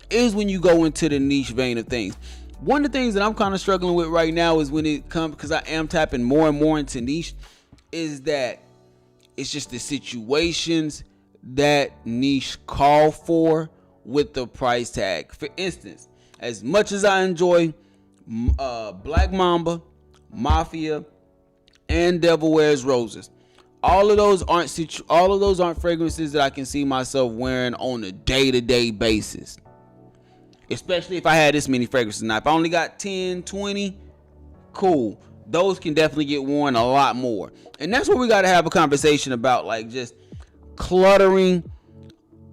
is when you go into the niche vein of things. One of the things that I'm kind of struggling with right now is when it comes, because I am tapping more and more into niche, is that it's just the situations that niche call for with the price tag. For instance, as much as I enjoy Black Mamba, Mafia, and Devil Wears Roses, all of those aren't fragrances that I can see myself wearing on a day-to-day basis. Especially if I had this many fragrances. Now, if I only got 10, 20, cool. Those can definitely get worn a lot more. And that's what we got to have a conversation about, like just cluttering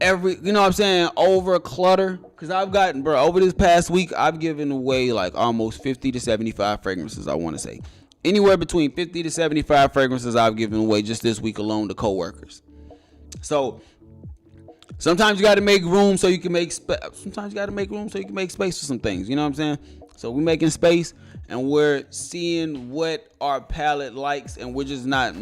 over clutter. Because I've gotten, over this past week, I've given away like almost 50 to 75 fragrances, I want to say. Anywhere between 50 to 75 fragrances I've given away just this week alone to coworkers. So sometimes you got to make room so you can make space. Sometimes you got to make room so you can make space for some things. You know what I'm saying? So we're making space and we're seeing what our palette likes, and we're just not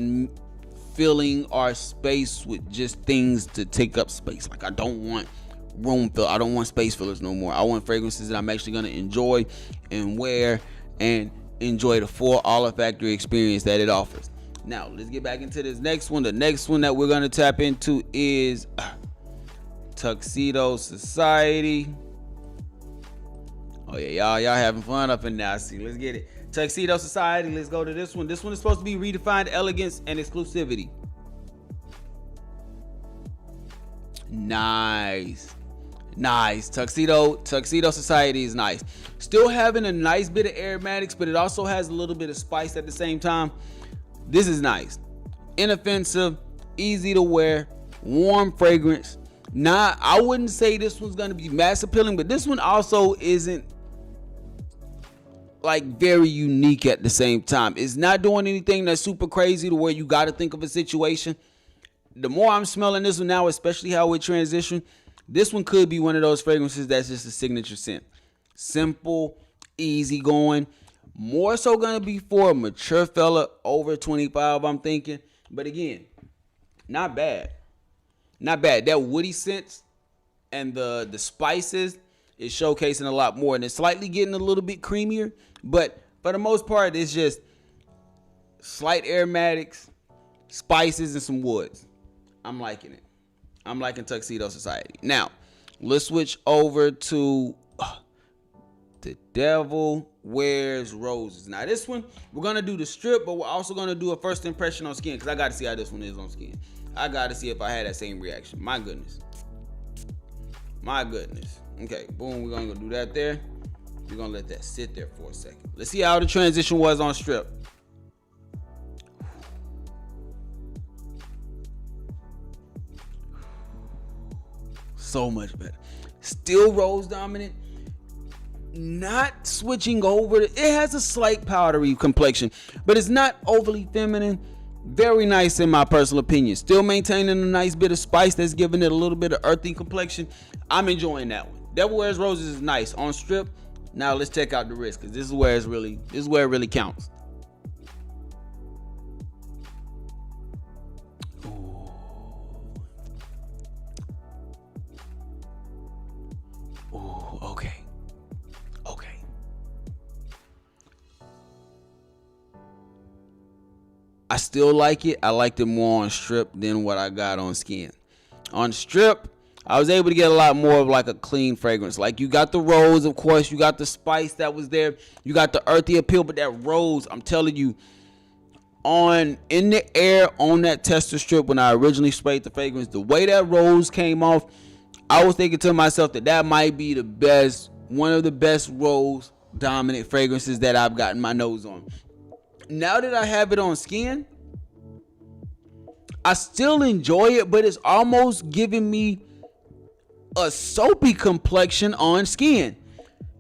filling our space with just things to take up space. Like I don't want I don't want space fillers no more. I want fragrances that I'm actually going to enjoy and wear and enjoy the full olfactory experience that it offers. Now, let's get back into this next one. The next one that we're going to tap into is Tuxedo Society. Oh yeah, y'all having fun up in there. See, let's get it. Tuxedo Society. Let's go to this one. This one is supposed to be redefined elegance and exclusivity. Nice. Tuxedo Society is nice. Still having a nice bit of aromatics, but it also has a little bit of spice at the same time. This is nice. Inoffensive, easy to wear, warm fragrance. Now, I wouldn't say this one's going to be mass appealing, but this one also isn't like very unique at the same time. It's not doing anything that's super crazy to where you got to think of a situation. The more I'm smelling this one now, especially how it transitioned, this one could be one of those fragrances that's just a signature scent. Simple, easy going. More so going to be for a mature fella over 25, I'm thinking. But again, not bad. That woody scent and the spices is showcasing a lot more. And it's slightly getting a little bit creamier. But for the most part, it's just slight aromatics, spices, and some woods. I'm liking it. I'm liking Tuxedo Society. Now, let's switch over to The Devil Wears Roses. Now, this one, we're going to do the strip, but we're also going to do a first impression on skin because I got to see how this one is on skin. I got to see if I had that same reaction. My goodness. Okay, boom. We're going to do that there. We're going to let that sit there for a second. Let's see how the transition was on strip. So much better. Still rose dominant. Not switching over. It has a slight powdery complexion, but it's not overly feminine. Very nice in my personal opinion. Still maintaining a nice bit of spice that's giving it a little bit of earthy complexion. I'm enjoying that one. Devil Wears Roses is nice on strip. Now let's check out the wrist because this is where it really counts. Okay. I still like it. I liked it more on strip than what I got on skin. On strip, I was able to get a lot more of like a clean fragrance. Like you got the rose, of course. You got the spice that was there. You got the earthy appeal, but that rose, I'm telling you, in the air on that tester strip when I originally sprayed the fragrance, the way that rose came off, I was thinking to myself that might be one of the best rose dominant fragrances that I've gotten my nose on. Now that I have it on skin, I still enjoy it, but it's almost giving me a soapy complexion on skin.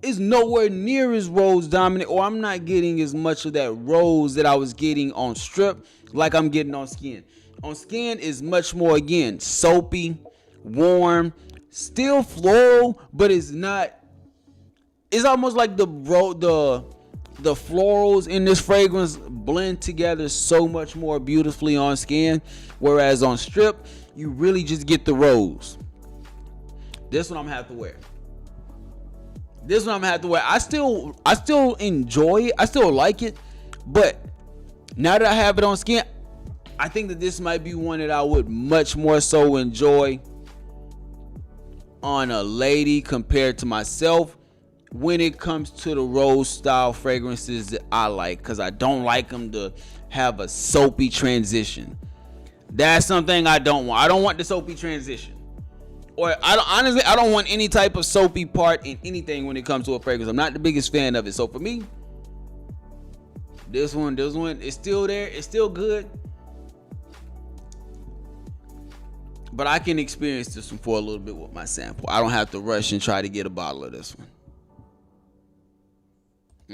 It's nowhere near as rose dominant, or I'm not getting as much of that rose that I was getting on strip like I'm getting on skin. On skin is much more, again, soapy, warm, still floral, but it's not. It's almost like the florals in this fragrance blend together so much more beautifully on skin, whereas on strip, you really just get the rose. This one I'm gonna have to wear. I still enjoy it. I still like it, but now that I have it on skin, I think that this might be one that I would much more so enjoy on a lady compared to myself when it comes to the rose style fragrances that I like, because I don't like them to have a soapy transition. That's something I don't want. I don't want the soapy transition. Or honestly, I don't want any type of soapy part in anything when it comes to a fragrance. I'm not the biggest fan of it. So for me, this one is still there. It's still good. But I can experience this one for a little bit with my sample. I don't have to rush and try to get a bottle of this one.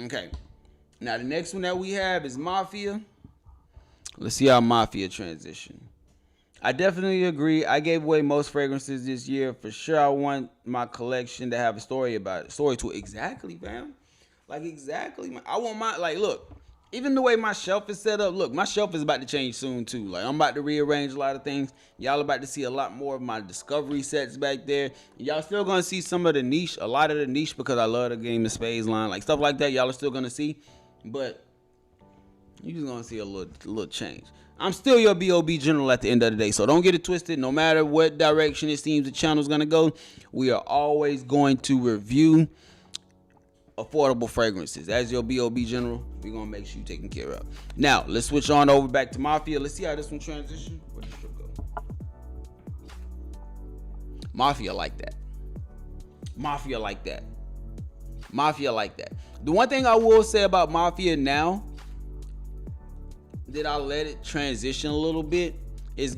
Okay. Now the next one that we have is Mafia. Let's see how Mafia transition. I definitely agree. I gave away most fragrances this year. For sure, I want my collection to have a story about it. Story to it. Exactly, fam. Like, exactly. Man. I want my, like, look, even the way my shelf is set up, look, my shelf is about to change soon, too. Like, I'm about to rearrange a lot of things. Y'all about to see a lot more of my discovery sets back there. Y'all still going to see some of the niche, a lot of the niche, because I love the Game of Spades line. Like, stuff like that, y'all are still going to see. But you're just going to see a little change. I'm still your B.O.B. general at the end of the day, so don't get it twisted. No matter what direction it seems the channel is going to go, we are always going to review affordable fragrances. As your B.O.B. general, we're going to make sure you're taken care of. Now, let's switch on over back to Mafia. Let's see how this one transitions. Where did it go? Mafia like that. Mafia like that. Mafia like that. The one thing I will say about Mafia now, that I let it transition a little bit, it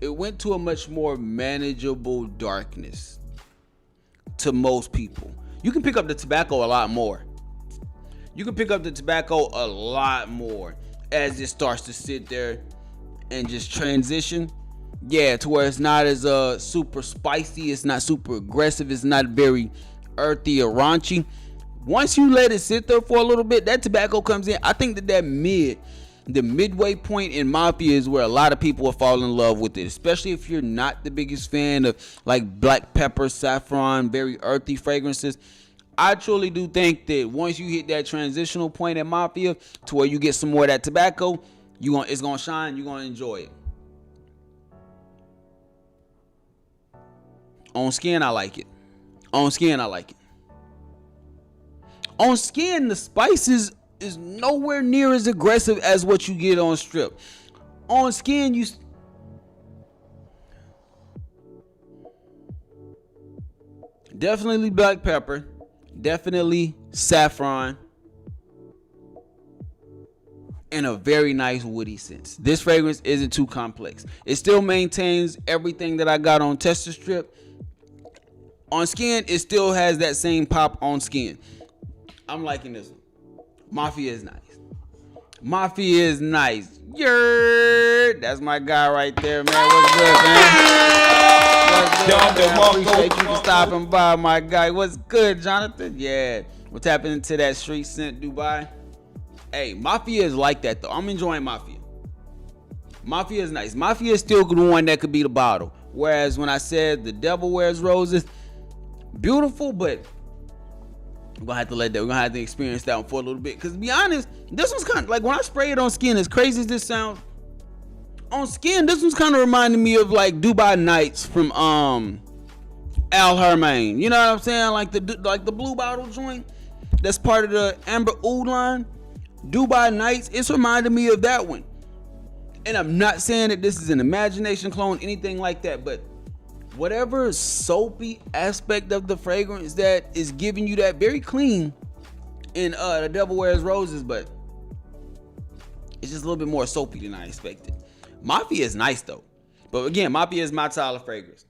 went to a much more manageable darkness to most people. You can pick up the tobacco a lot more. You can pick up the tobacco a lot more as it starts to sit there and just transition. Yeah, to where it's not as super spicy, it's not super aggressive, it's not very earthy or raunchy. Once you let it sit there for a little bit, that tobacco comes in. I think the midway point in Mafia is where a lot of people will fall in love with it, especially if you're not the biggest fan of like black pepper, saffron, very earthy fragrances. I truly do think that once you hit that transitional point in Mafia to where you get some more of that tobacco, it's gonna shine. You're gonna enjoy it. On skin, I like it. On skin, I like it. On skin, the spices is nowhere near as aggressive as what you get on strip. On skin, you definitely black pepper, definitely saffron, and a very nice woody sense. This fragrance isn't too complex. It still maintains everything that I got on tester strip. On skin, it still has that same pop on skin. I'm liking this one. Mafia is nice. Mafia is nice. That's my guy right there, man. What's good, man? What's good, man? I appreciate you for stopping by, my guy. What's good, Jonathan? Yeah. We're tapping into that street scent Dubai. Hey, Mafia is like that, though. I'm enjoying Mafia. Mafia is nice. Mafia is still the one that could be the bottle. Whereas when I said the Devil Wears Roses, beautiful, but we're gonna have to let that. We're gonna have to experience that one for a little bit. Cause to be honest, this one's kind of like when I spray it on skin, as crazy as this sounds, on skin, this one's kind of reminding me of like Dubai Nights from Al Hermain. You know what I'm saying? Like the blue bottle joint that's part of the Amber Oud line. Dubai Nights, it's reminding me of that one. And I'm not saying that this is an imagination clone, anything like that, but whatever soapy aspect of the fragrance that is giving you that very clean in the Devil Wears Roses, but it's just a little bit more soapy than I expected. Mafia is nice though, but again, Mafia is my style of fragrance.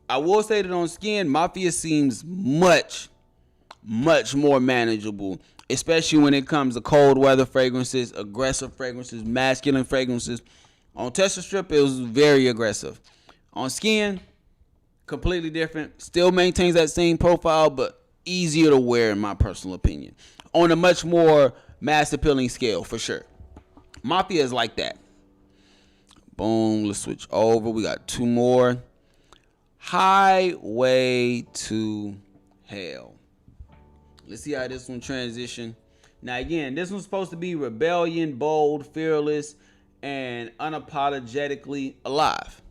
I will say that on skin, Mafia seems much more manageable, especially when it comes to cold weather fragrances, aggressive fragrances, masculine fragrances. On tester strip, it was very aggressive. On skin, completely different. Still maintains that same profile, but easier to wear in my personal opinion. On a much more mass appealing scale, for sure. Mafia is like that. Boom, let's switch over. We got two more. Highway to Hell. Let's see how this one transition. Now again, this one's supposed to be rebellion, bold, fearless, and unapologetically alive.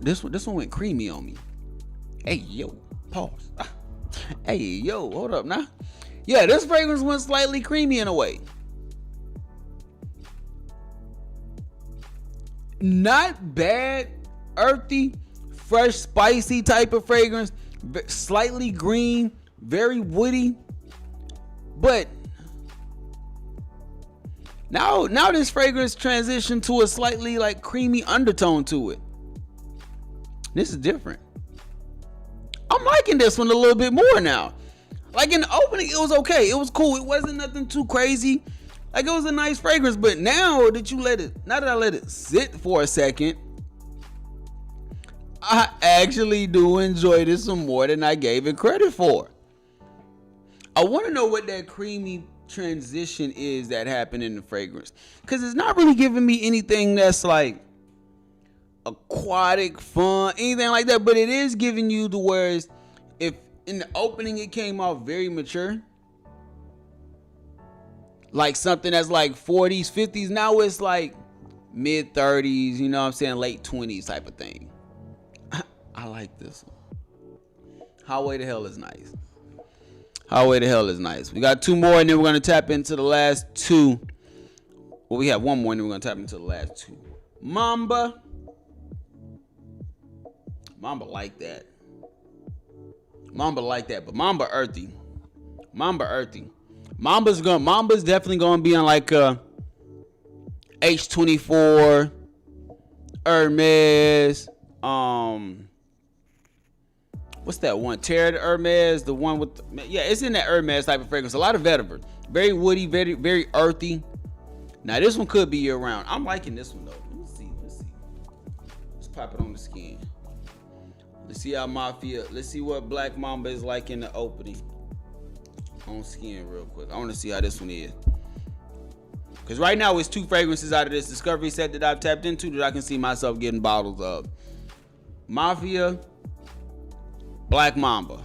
This one went creamy on me. Hey yo, pause. Hey yo, hold up now. Yeah, this fragrance went slightly creamy in a way. Not bad, earthy, fresh, spicy type of fragrance. Slightly green, very woody. But now this fragrance transitioned to a slightly like creamy undertone to it. This is different. I'm liking this one a little bit more now. Like in the opening, it was okay. It was cool. It wasn't nothing too crazy. Like it was a nice fragrance. But now that I let it sit for a second, I actually do enjoy this some more than I gave it credit for. I want to know what that creamy transition is that happened in the fragrance. Because it's not really giving me anything that's like aquatic, fun, anything like that. But it is giving you the words. If in the opening it came off very mature, like something that's like 40s, 50s, now it's like mid 30s, you know what I'm saying, late 20s type of thing. I like this one. Highway to Hell is nice. Highway to Hell is nice. We got two more and then we're going to tap into the last two. Well, we have one more and then we're going to tap into the last two. Mamba like that. But Mamba earthy. Mamba's definitely gonna be on like a H24, Hermes. What's that one? Terre de Hermes, the one with it's in that Hermes type of fragrance. A lot of vetiver, very woody, very very earthy. Now this one could be year round. I'm liking this one though. Let's see. Let's pop it on the skin. Let's see how Mafia. Let's see what Black Mamba is like in the opening. On skin real quick. I want to see how this one is. Because right now it's two fragrances out of this discovery set that I've tapped into that I can see myself getting bottles of. Mafia, Black Mamba.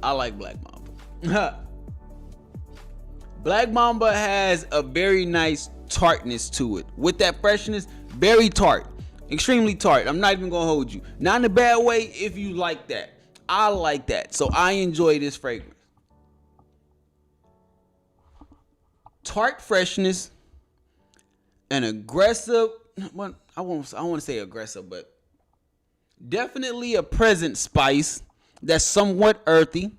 I like Black Mamba. Black Mamba has a very nice tartness to it. With that freshness, very tart. Extremely tart. I'm not even going to hold you. Not in a bad way if you like that. I like that. So I enjoy this fragrance. Tart freshness. An aggressive. I want to say aggressive, but definitely a present spice that's somewhat earthy.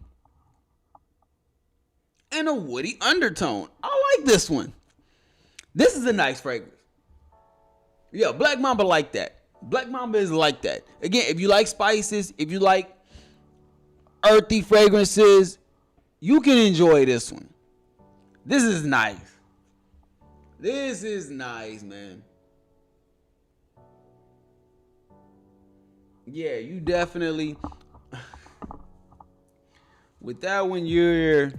And a woody undertone. I like this one. This is a nice fragrance. Yeah, Black Mamba like that. Black Mamba is like that. Again, if you like spices, if you like earthy fragrances, you can enjoy this one. This is nice. This is nice, man. Yeah, you definitely. With that one, you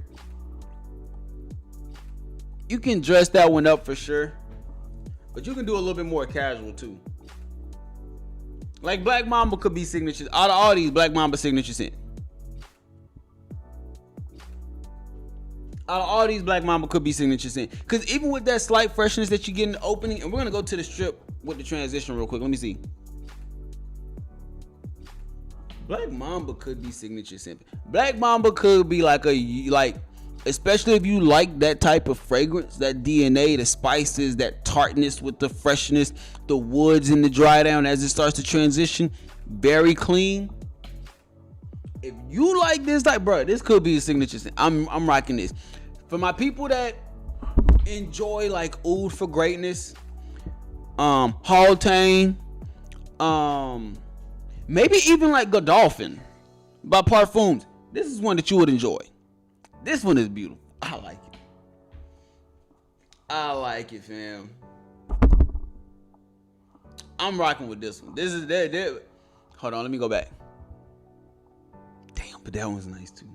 can dress that one up for sure. But you can do a little bit more casual too. Like Black Mamba could be signatures. Out of all these, Black Mamba signature scent. Out of all these, Black Mamba could be signature scent. Because even with that slight freshness that you get in the opening, and we're going to go to the strip with the transition real quick. Let me see. Black Mamba could be signature scent. Black Mamba could be like especially if you like that type of fragrance, that DNA, the spices, that tartness with the freshness, the woods and the dry down as it starts to transition, very clean. If you like this type, bro, this could be a signature scent. I'm rocking this. For my people that enjoy like oud for greatness, Haltane, maybe even like Godolphin by Parfums. This is one that you would enjoy. This one is beautiful. I like it. I like it, fam. I'm rocking with this one. This is that. Hold on, let me go back. Damn, but that one's nice too.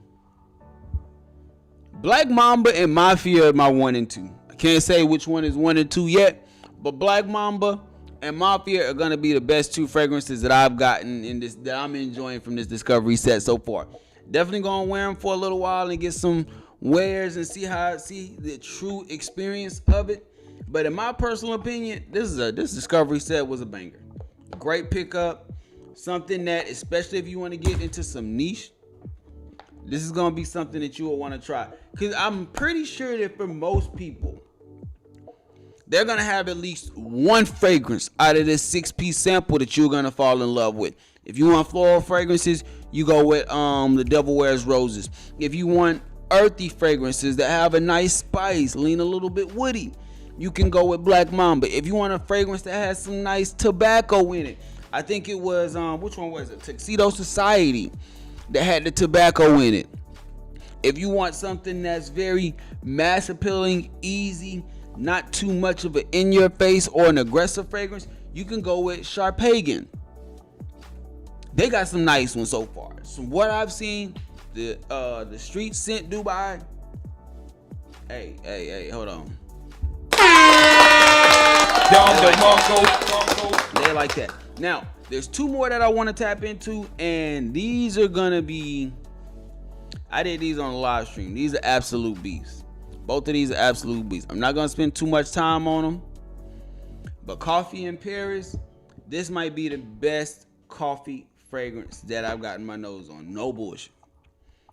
Black Mamba and Mafia are my 1 and 2. I can't say which one is 1 and 2 yet, but Black Mamba and Mafia are gonna be the best two fragrances that I've gotten in this, that I'm enjoying from this discovery set so far. Definitely gonna wear them for a little while and get some wears and see the true experience of it. But in my personal opinion, this discovery set was a banger. Great pickup, something that, especially if you want to get into some niche, this is gonna be something that you will want to try. Cause I'm pretty sure that for most people, they're gonna have at least one fragrance out of this 6-piece sample that you're gonna fall in love with. If you want floral fragrances, you go with the Devil Wears Roses. If you want earthy fragrances that have a nice spice, lean a little bit woody, you can go with Black Mamba. If you want a fragrance that has some nice tobacco in it, I think it was which one was it? Tuxedo Society that had the tobacco in it. If you want something that's very mass appealing, easy, not too much of an in your face or an aggressive fragrance, you can go with Sharpagan. They got some nice ones so far. From what I've seen, the Street Scent Dubai. Hey, hold on. They like that. Now, there's two more that I want to tap into, and these are gonna be, I did these on the live stream. These are absolute beasts. Both of these are absolute beasts. I'm not gonna spend too much time on them. But Coffee in Paris, this might be the best coffee fragrance that I've gotten my nose on. No bullshit.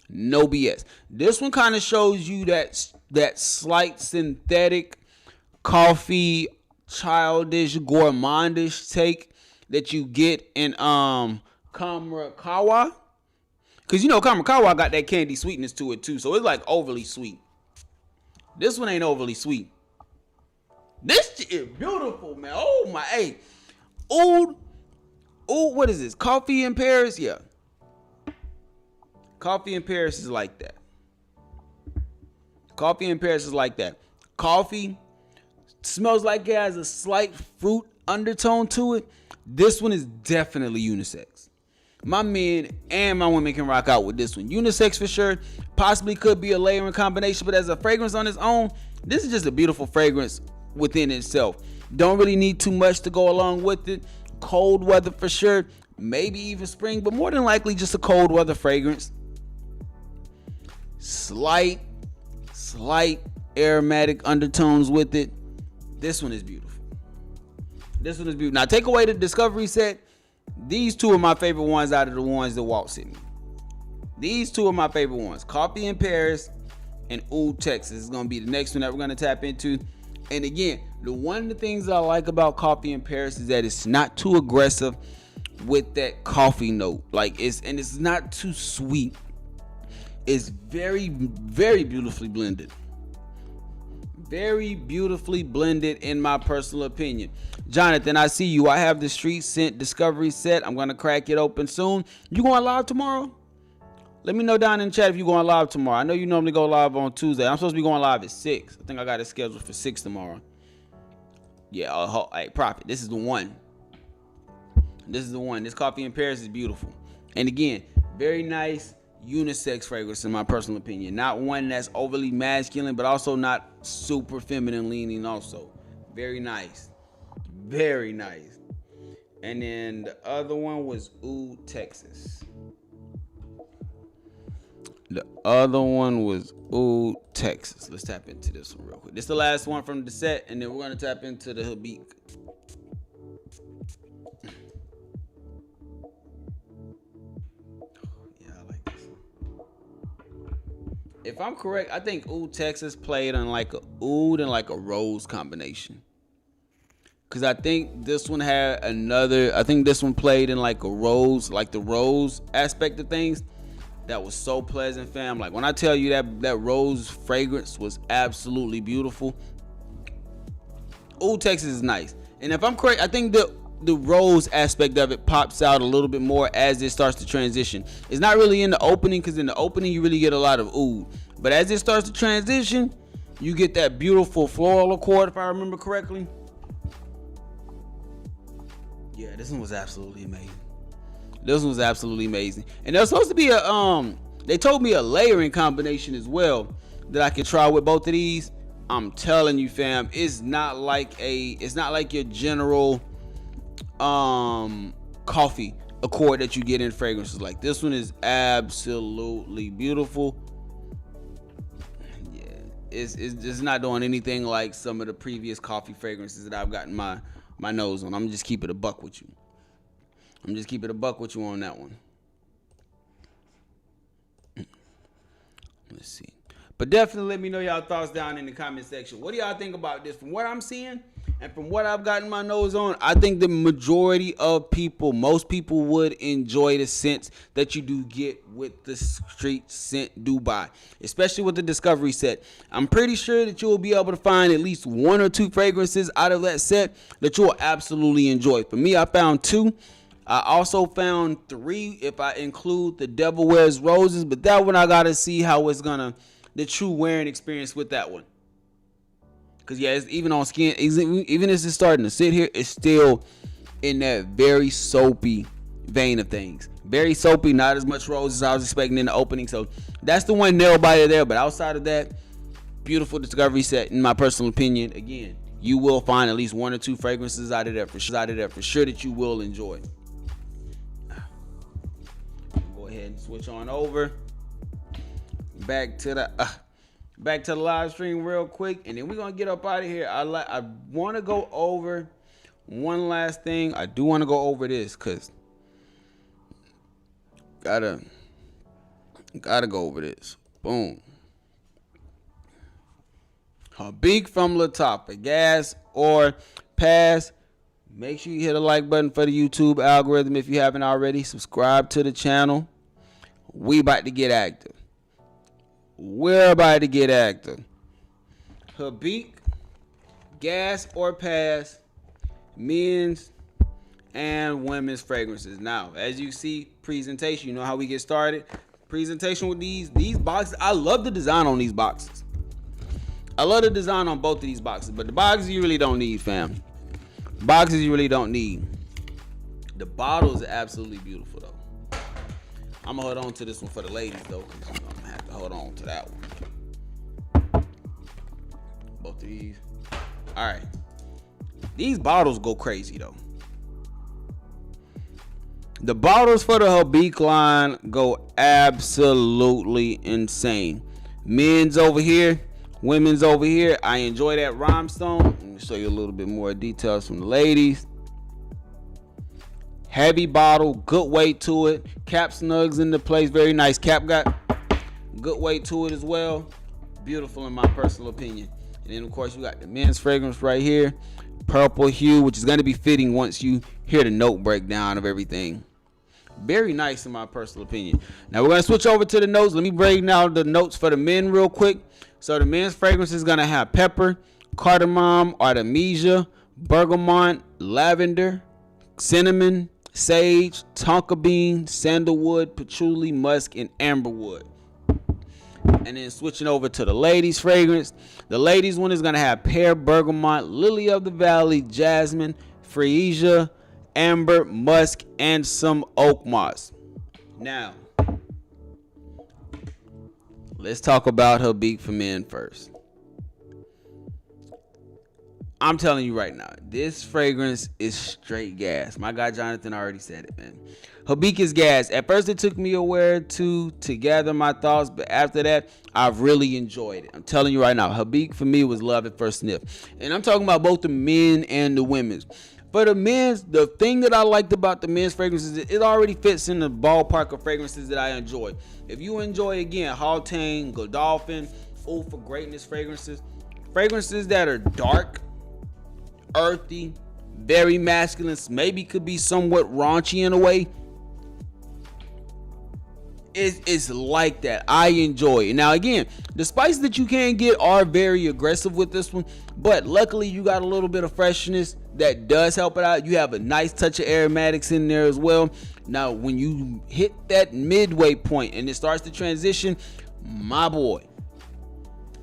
No BS. This one kind of shows you that slight synthetic coffee, childish, gourmandish take that you get in Kawa. Cause you know Kawa got that candy sweetness to it too. So it's like overly sweet. This one ain't overly sweet. This is beautiful, man. Oh my, hey. Oud, what is this? Coffee in Paris? Yeah. Coffee in Paris is like that. Coffee in Paris is like that. Coffee smells like it has a slight fruit undertone to it. This one is definitely unisex. My men and my women can rock out with this one. Unisex for sure. Possibly could be a layering combination, but as a fragrance on its own, this is just a beautiful fragrance within itself. Don't really need too much to go along with it. Cold weather for sure. Maybe even spring, but more than likely just a cold weather fragrance. Slight aromatic undertones with it. This one is beautiful. This one is beautiful. Now take away the discovery set. These two are my favorite ones out of the ones that Walt sent me. These two are my favorite ones. Coffee in Paris and Oud, Texas is going to be the next one that we're going to tap into. And again, one of the things that I like about Coffee in Paris is that it's not too aggressive with that coffee note. Like it's not too sweet. It's very, very beautifully blended. Very beautifully blended in my personal opinion. Jonathan, I see you. I have the Street Scent Discovery set. I'm going to crack it open soon. You going live tomorrow? Let me know down in the chat if you're going live tomorrow. I know you normally go live on Tuesday. I'm supposed to be going live at 6. I think I got it scheduled for 6 tomorrow. Yeah, hey, Prophet, this is the one. This is the one. This Coffee in Paris is beautiful. And again, very nice unisex fragrance in my personal opinion. Not one that's overly masculine, but also not super feminine leaning also. Very nice. Very nice. And then the other one was Oud, Texas. The other one was Oud, Texas. Let's tap into this one real quick. This is the last one from the set, and then we're going to tap into the Habik. If I'm correct, I think Oud, Texas played on like a Oud and like a rose combination. Cause I think this one had I think this one played in like a rose, like the rose aspect of things. That was so pleasant, fam. Like when I tell you that rose fragrance was absolutely beautiful. Oud, Texas is nice. And if I'm correct, I think the rose aspect of it pops out a little bit more as it starts to transition. It's not really in the opening, because in the opening you really get a lot of oud. But as it starts to transition, you get that beautiful floral accord, if I remember correctly. Yeah, this one was absolutely amazing. This one was absolutely amazing. And there's supposed to be they told me a layering combination as well that I could try with both of these. I'm telling you, fam, it's not like your general coffee accord that you get in fragrances. Like this one is absolutely beautiful. Yeah, it's not doing anything like some of the previous coffee fragrances that I've gotten my nose on. I'm just keeping a buck with you. on that one. Let's see. But definitely let me know y'all thoughts down in the comment section. What do y'all think about this? From what I'm seeing and from what I've gotten my nose on, I think the majority of people, most people would enjoy the scents that you do get with the Street Scent Dubai, especially with the Discovery set. I'm pretty sure that you will be able to find at least 1 or 2 fragrances out of that set that you will absolutely enjoy. For me, I found 2. I also found 3 if I include the Devil Wears Roses, but that one I gotta see how it's gonna, the true wearing experience with that one. Cause yeah, it's even on skin, even as it's starting to sit here, it's still in that very soapy vein of things. Very soapy, not as much rose as I was expecting in the opening. So that's the one nail biter there. But outside of that, beautiful Discovery set, in my personal opinion. Again, you will find at least 1 or 2 fragrances out of there for sure that you will enjoy. Go ahead and switch on over back to the live stream real quick, and then we're gonna get up out of here. I want to go over one last thing. I do want to go over this because gotta go over this. Boom. Habik from Lattafa, gas or pass. Make sure you hit a like button for the YouTube algorithm if you haven't already. Subscribe to the channel. We about to get active. We're about to get active. Habik, gas or pass, men's and women's fragrances. Now, as you see, presentation, you know how we get started. Presentation with these boxes. I love the design on these boxes. I love the design on both of these boxes, but the boxes you really don't need, fam. Boxes you really don't need. The bottles are absolutely beautiful, though. I'm gonna hold on to this one for the ladies, though, because I'm gonna have to hold on to that one. Both of these. All right. These bottles go crazy, though. The bottles for the Habik line go absolutely insane. Men's over here, women's over here. I enjoy that rhinestone. Let me show you a little bit more details from the ladies. Heavy bottle, good weight to it. Cap snugs into place, very nice. Cap got good weight to it as well. Beautiful in my personal opinion. And then of course you got the men's fragrance right here. Purple hue, which is going to be fitting once you hear the note breakdown of everything. Very nice in my personal opinion. Now we're going to switch over to the notes. Let me break down the notes for the men real quick. So the men's fragrance is going to have pepper, cardamom, artemisia, bergamot, lavender, cinnamon, sage, tonka bean, sandalwood, patchouli, musk, and amberwood. And then switching over to the ladies' fragrance. The ladies' one is going to have pear, bergamot, lily of the valley, jasmine, freesia, amber, musk, and some oak moss. Now, let's talk about Habik for men first. I'm telling you right now, this fragrance is straight gas. My guy Jonathan already said it, man. Habik is gas. At first, it took me a while to gather my thoughts, but after that, I've really enjoyed it. I'm telling you right now, Habik for me was love at first sniff. And I'm talking about both the men and the women's. For the men's, the thing that I liked about the men's fragrances, it already fits in the ballpark of fragrances that I enjoy. If you enjoy, again, Hautane, Godolphin, Oud for Greatness fragrances that are dark, earthy, very masculine, maybe could be somewhat raunchy in a way. It's like that. I enjoy it. Now again, the spices that you can get are very aggressive with this one, but luckily you got a little bit of freshness that does help it out. You have a nice touch of aromatics in there as well. Now when you hit that midway point and it starts to transition, my boy,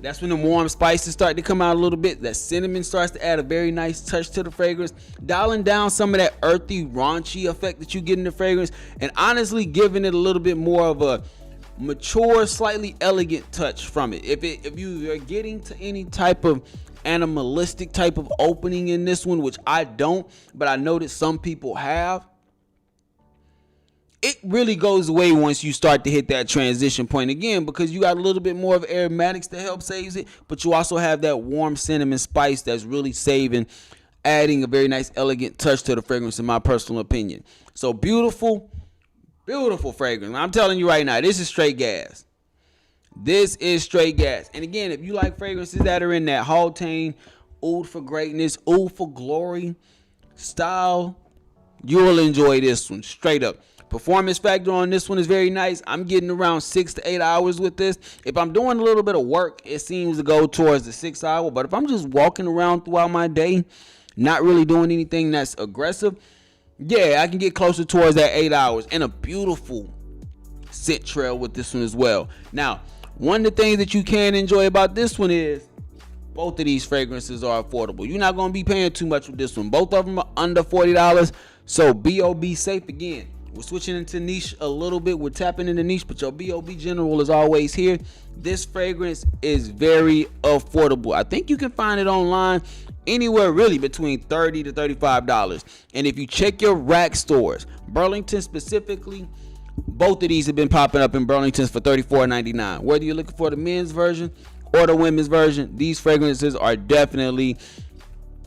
that's when the warm spices start to come out a little bit. That cinnamon starts to add a very nice touch to the fragrance, dialing down some of that earthy, raunchy effect that you get in the fragrance, and honestly giving it a little bit more of a mature, slightly elegant touch from it. If you are getting to any type of animalistic type of opening in this one, which I don't, but I noticed some people have. It really goes away once you start to hit that transition point again, because you got a little bit more of aromatics to help save it, but you also have that warm cinnamon spice that's really saving, adding a very nice, elegant touch to the fragrance, in my personal opinion. So beautiful, beautiful fragrance. I'm telling you right now, this is straight gas. This is straight gas. And again, if you like fragrances that are in that Hautane, oud for greatness, oud for glory style, you'll enjoy this one straight up. Performance factor on this one is very nice. I'm getting around 6 to 8 hours with this. If I'm doing a little bit of work, it seems to go towards the 6 hour. But if I'm just walking around throughout my day, not really doing anything that's aggressive, yeah, I can get closer towards that 8 hours. And a beautiful scent trail with this one as well. Now, one of the things that you can enjoy about this one is both of these fragrances are affordable. You're not going to be paying too much with this one. Both of them are under $40. So B.O.B. safe again. We're switching into niche a little bit. We're tapping into niche, but your B.O.B. general is always here. This fragrance is very affordable. I think you can find it online anywhere really between $30 to $35. And if you check your rack stores, Burlington specifically, both of these have been popping up in Burlington's for $34.99. Whether you're looking for the men's version or the women's version, these fragrances are definitely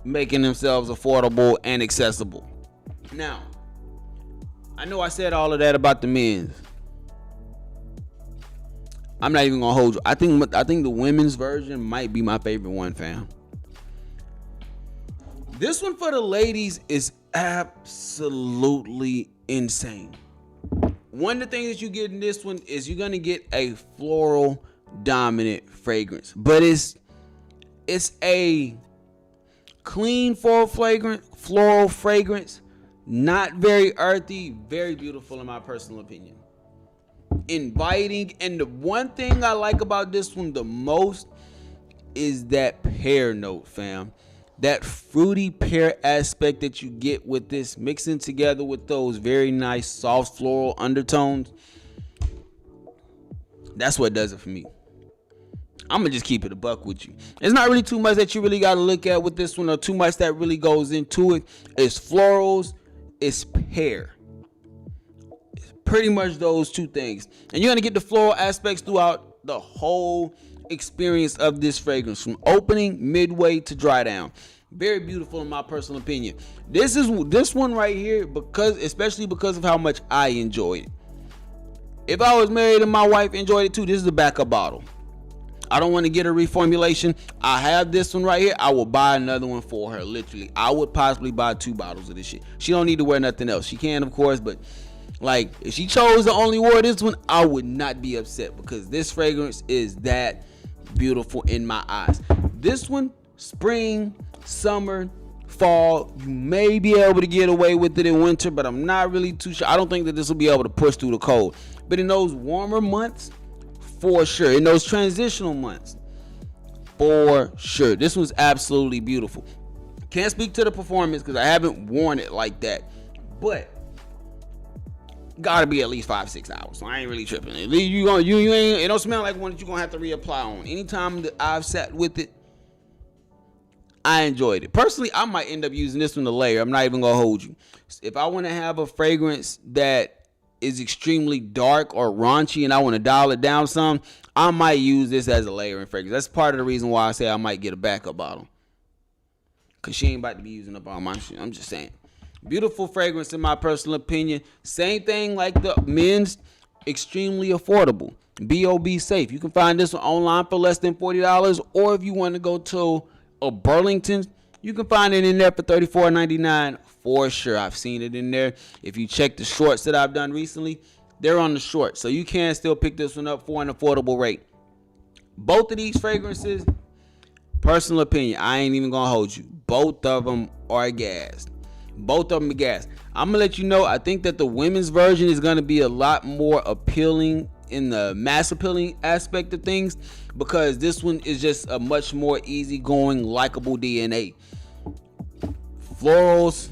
making themselves affordable and accessible. Now, I know I said all of that about the men's. I'm not even gonna hold you. I think the women's version might be my favorite one, fam. This one for the ladies is absolutely insane. One of the things that you get in this one is you're gonna get a floral dominant fragrance, but it's a clean floral fragrance. Not very earthy, very beautiful in my personal opinion. Inviting, and the one thing I like about this one the most is that pear note, fam. That fruity pear aspect that you get with this, mixing together with those very nice soft floral undertones. That's what does it for me. I'm gonna just keep it a buck with you. There's not really too much that you really got to look at with this one, or too much that really goes into it. It's florals, it's pear. It's pretty much those two things. And you're gonna get the floral aspects throughout the whole experience of this fragrance, from opening, midway to dry down. Very beautiful in my personal opinion. This one right here, especially because of how much I enjoyed it. If I was married and my wife enjoyed it too, this is the backup bottle. I don't want to get a reformulation. I have this one right here. I will buy another one for her. Literally, I would possibly buy 2 bottles of this shit. She don't need to wear nothing else. She can, of course, but like, if she chose to only wear this one, I would not be upset, because this fragrance is that beautiful in my eyes. This one, spring, summer, fall, you may be able to get away with it in winter, but I'm not really too sure. I don't think that this will be able to push through the cold. But in those warmer months, for sure. In those transitional months, for sure. This one's absolutely beautiful. Can't speak to the performance because I haven't worn it like that, but gotta be at least 5-6 hours. So I ain't really tripping. At least it don't smell like one that you're gonna have to reapply on. Anytime that I've sat with it, I enjoyed it. Personally, I might end up using this one to layer. I'm not even gonna hold you. If I want to have a fragrance that is extremely dark or raunchy and I want to dial it down some, I might use this as a layering fragrance. That's part of the reason why I say I might get a backup bottle, because she ain't about to be using up all my shit. I'm just saying. Beautiful fragrance in my personal opinion. Same thing like the men's, extremely affordable. B.O.B. safe. You can find this one online for less than $40, or if you want to go to a Burlington, you can find it in there for $34.99 for sure. I've seen it in there. If you check the shorts that I've done recently, they're on the short, so you can still pick this one up for an affordable rate. Both of these fragrances, personal opinion, I ain't even gonna hold you, both of them are gas. Both of them are gas. I'm gonna let you know, I think that the women's version is gonna be a lot more appealing in the mass appealing aspect of things, because this one is just a much more easygoing, likable DNA. Florals,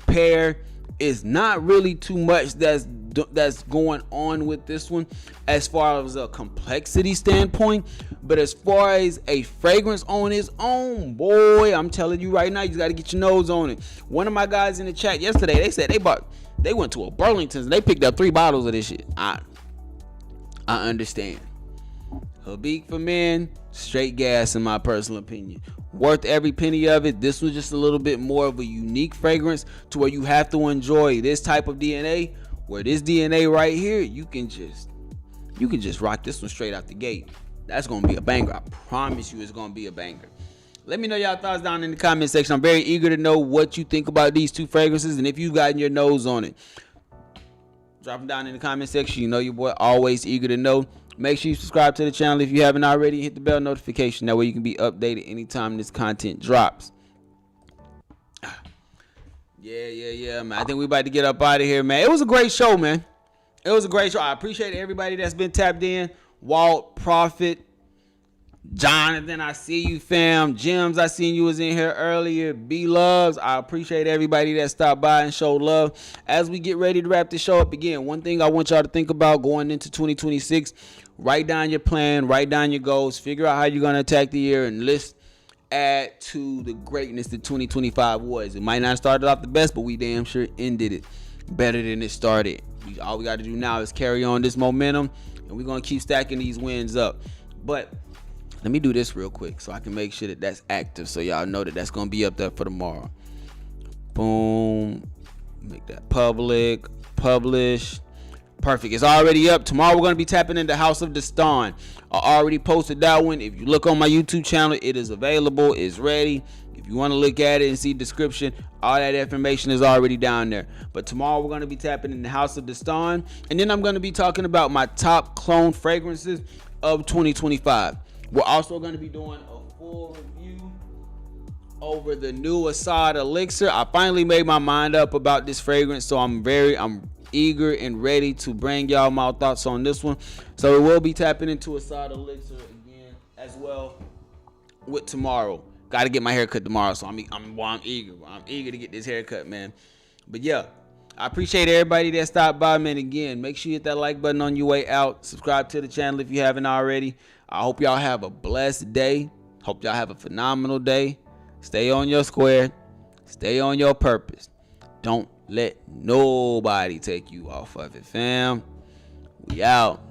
pear is not really too much that's that's going on with this one as far as a complexity standpoint. But as far as a fragrance on its own, boy, I'm telling you right now, you got to get your nose on it. One of my guys in the chat yesterday, they said they went to a Burlington's and they picked up 3 bottles of this shit. I understand. Habik for men, straight gas in my personal opinion. Worth every penny of it. This was just a little bit more of a unique fragrance to where you have to enjoy this type of DNA. Where this DNA right here, you can just rock this one straight out the gate. That's gonna be a banger. I promise you, it's gonna be a banger. Let me know y'all thoughts down in the comment section. I'm very eager to know what you think about these 2 fragrances and if you gotten your nose on it. Drop them down in the comment section. You know your boy always eager to know. Make sure you subscribe to the channel if you haven't already. Hit the bell notification. That way you can be updated anytime this content drops. Yeah, man. I think we about to get up out of here, man. It was a great show, man. It was a great show. I appreciate everybody that's been tapped in. Walt, Prophet, Jonathan, I see you, fam. Gems, I seen you was in here earlier. B-Loves, I appreciate everybody that stopped by and showed love. As we get ready to wrap this show up again, one thing I want y'all to think about going into 2026, write down your plan, write down your goals, figure out how you're going to attack the year, and add to the greatness that 2025 was. It might not have started off the best, but we damn sure ended it better than it started. All we got to do now is carry on this momentum, and we're going to keep stacking these wins up. But let me do this real quick so I can make sure that that's active so y'all know that that's going to be up there for tomorrow. Boom. Make that public. Publish. Perfect. It's already up. Tomorrow we're going to be tapping into House of Destan. I already posted that one. If you look on my YouTube channel, it is available. It's ready. If you want to look at it and see the description, all that information is already down there. But tomorrow we're going to be tapping into House of Destan. And then I'm going to be talking about my top clone fragrances of 2025. We're also going to be doing a full review over the new Assad Elixir. I finally made my mind up about this fragrance, so I'm eager and ready to bring y'all my thoughts on this one. So we will be tapping into Assad Elixir again as well with tomorrow. Got to get my hair cut tomorrow, so I'm eager. I'm eager to get this haircut, man. But yeah, I appreciate everybody that stopped by, man. Again, make sure you hit that like button on your way out. Subscribe to the channel if you haven't already. I hope y'all have a blessed day. Hope y'all have a phenomenal day. Stay on your square. Stay on your purpose. Don't let nobody take you off of it, fam. We out.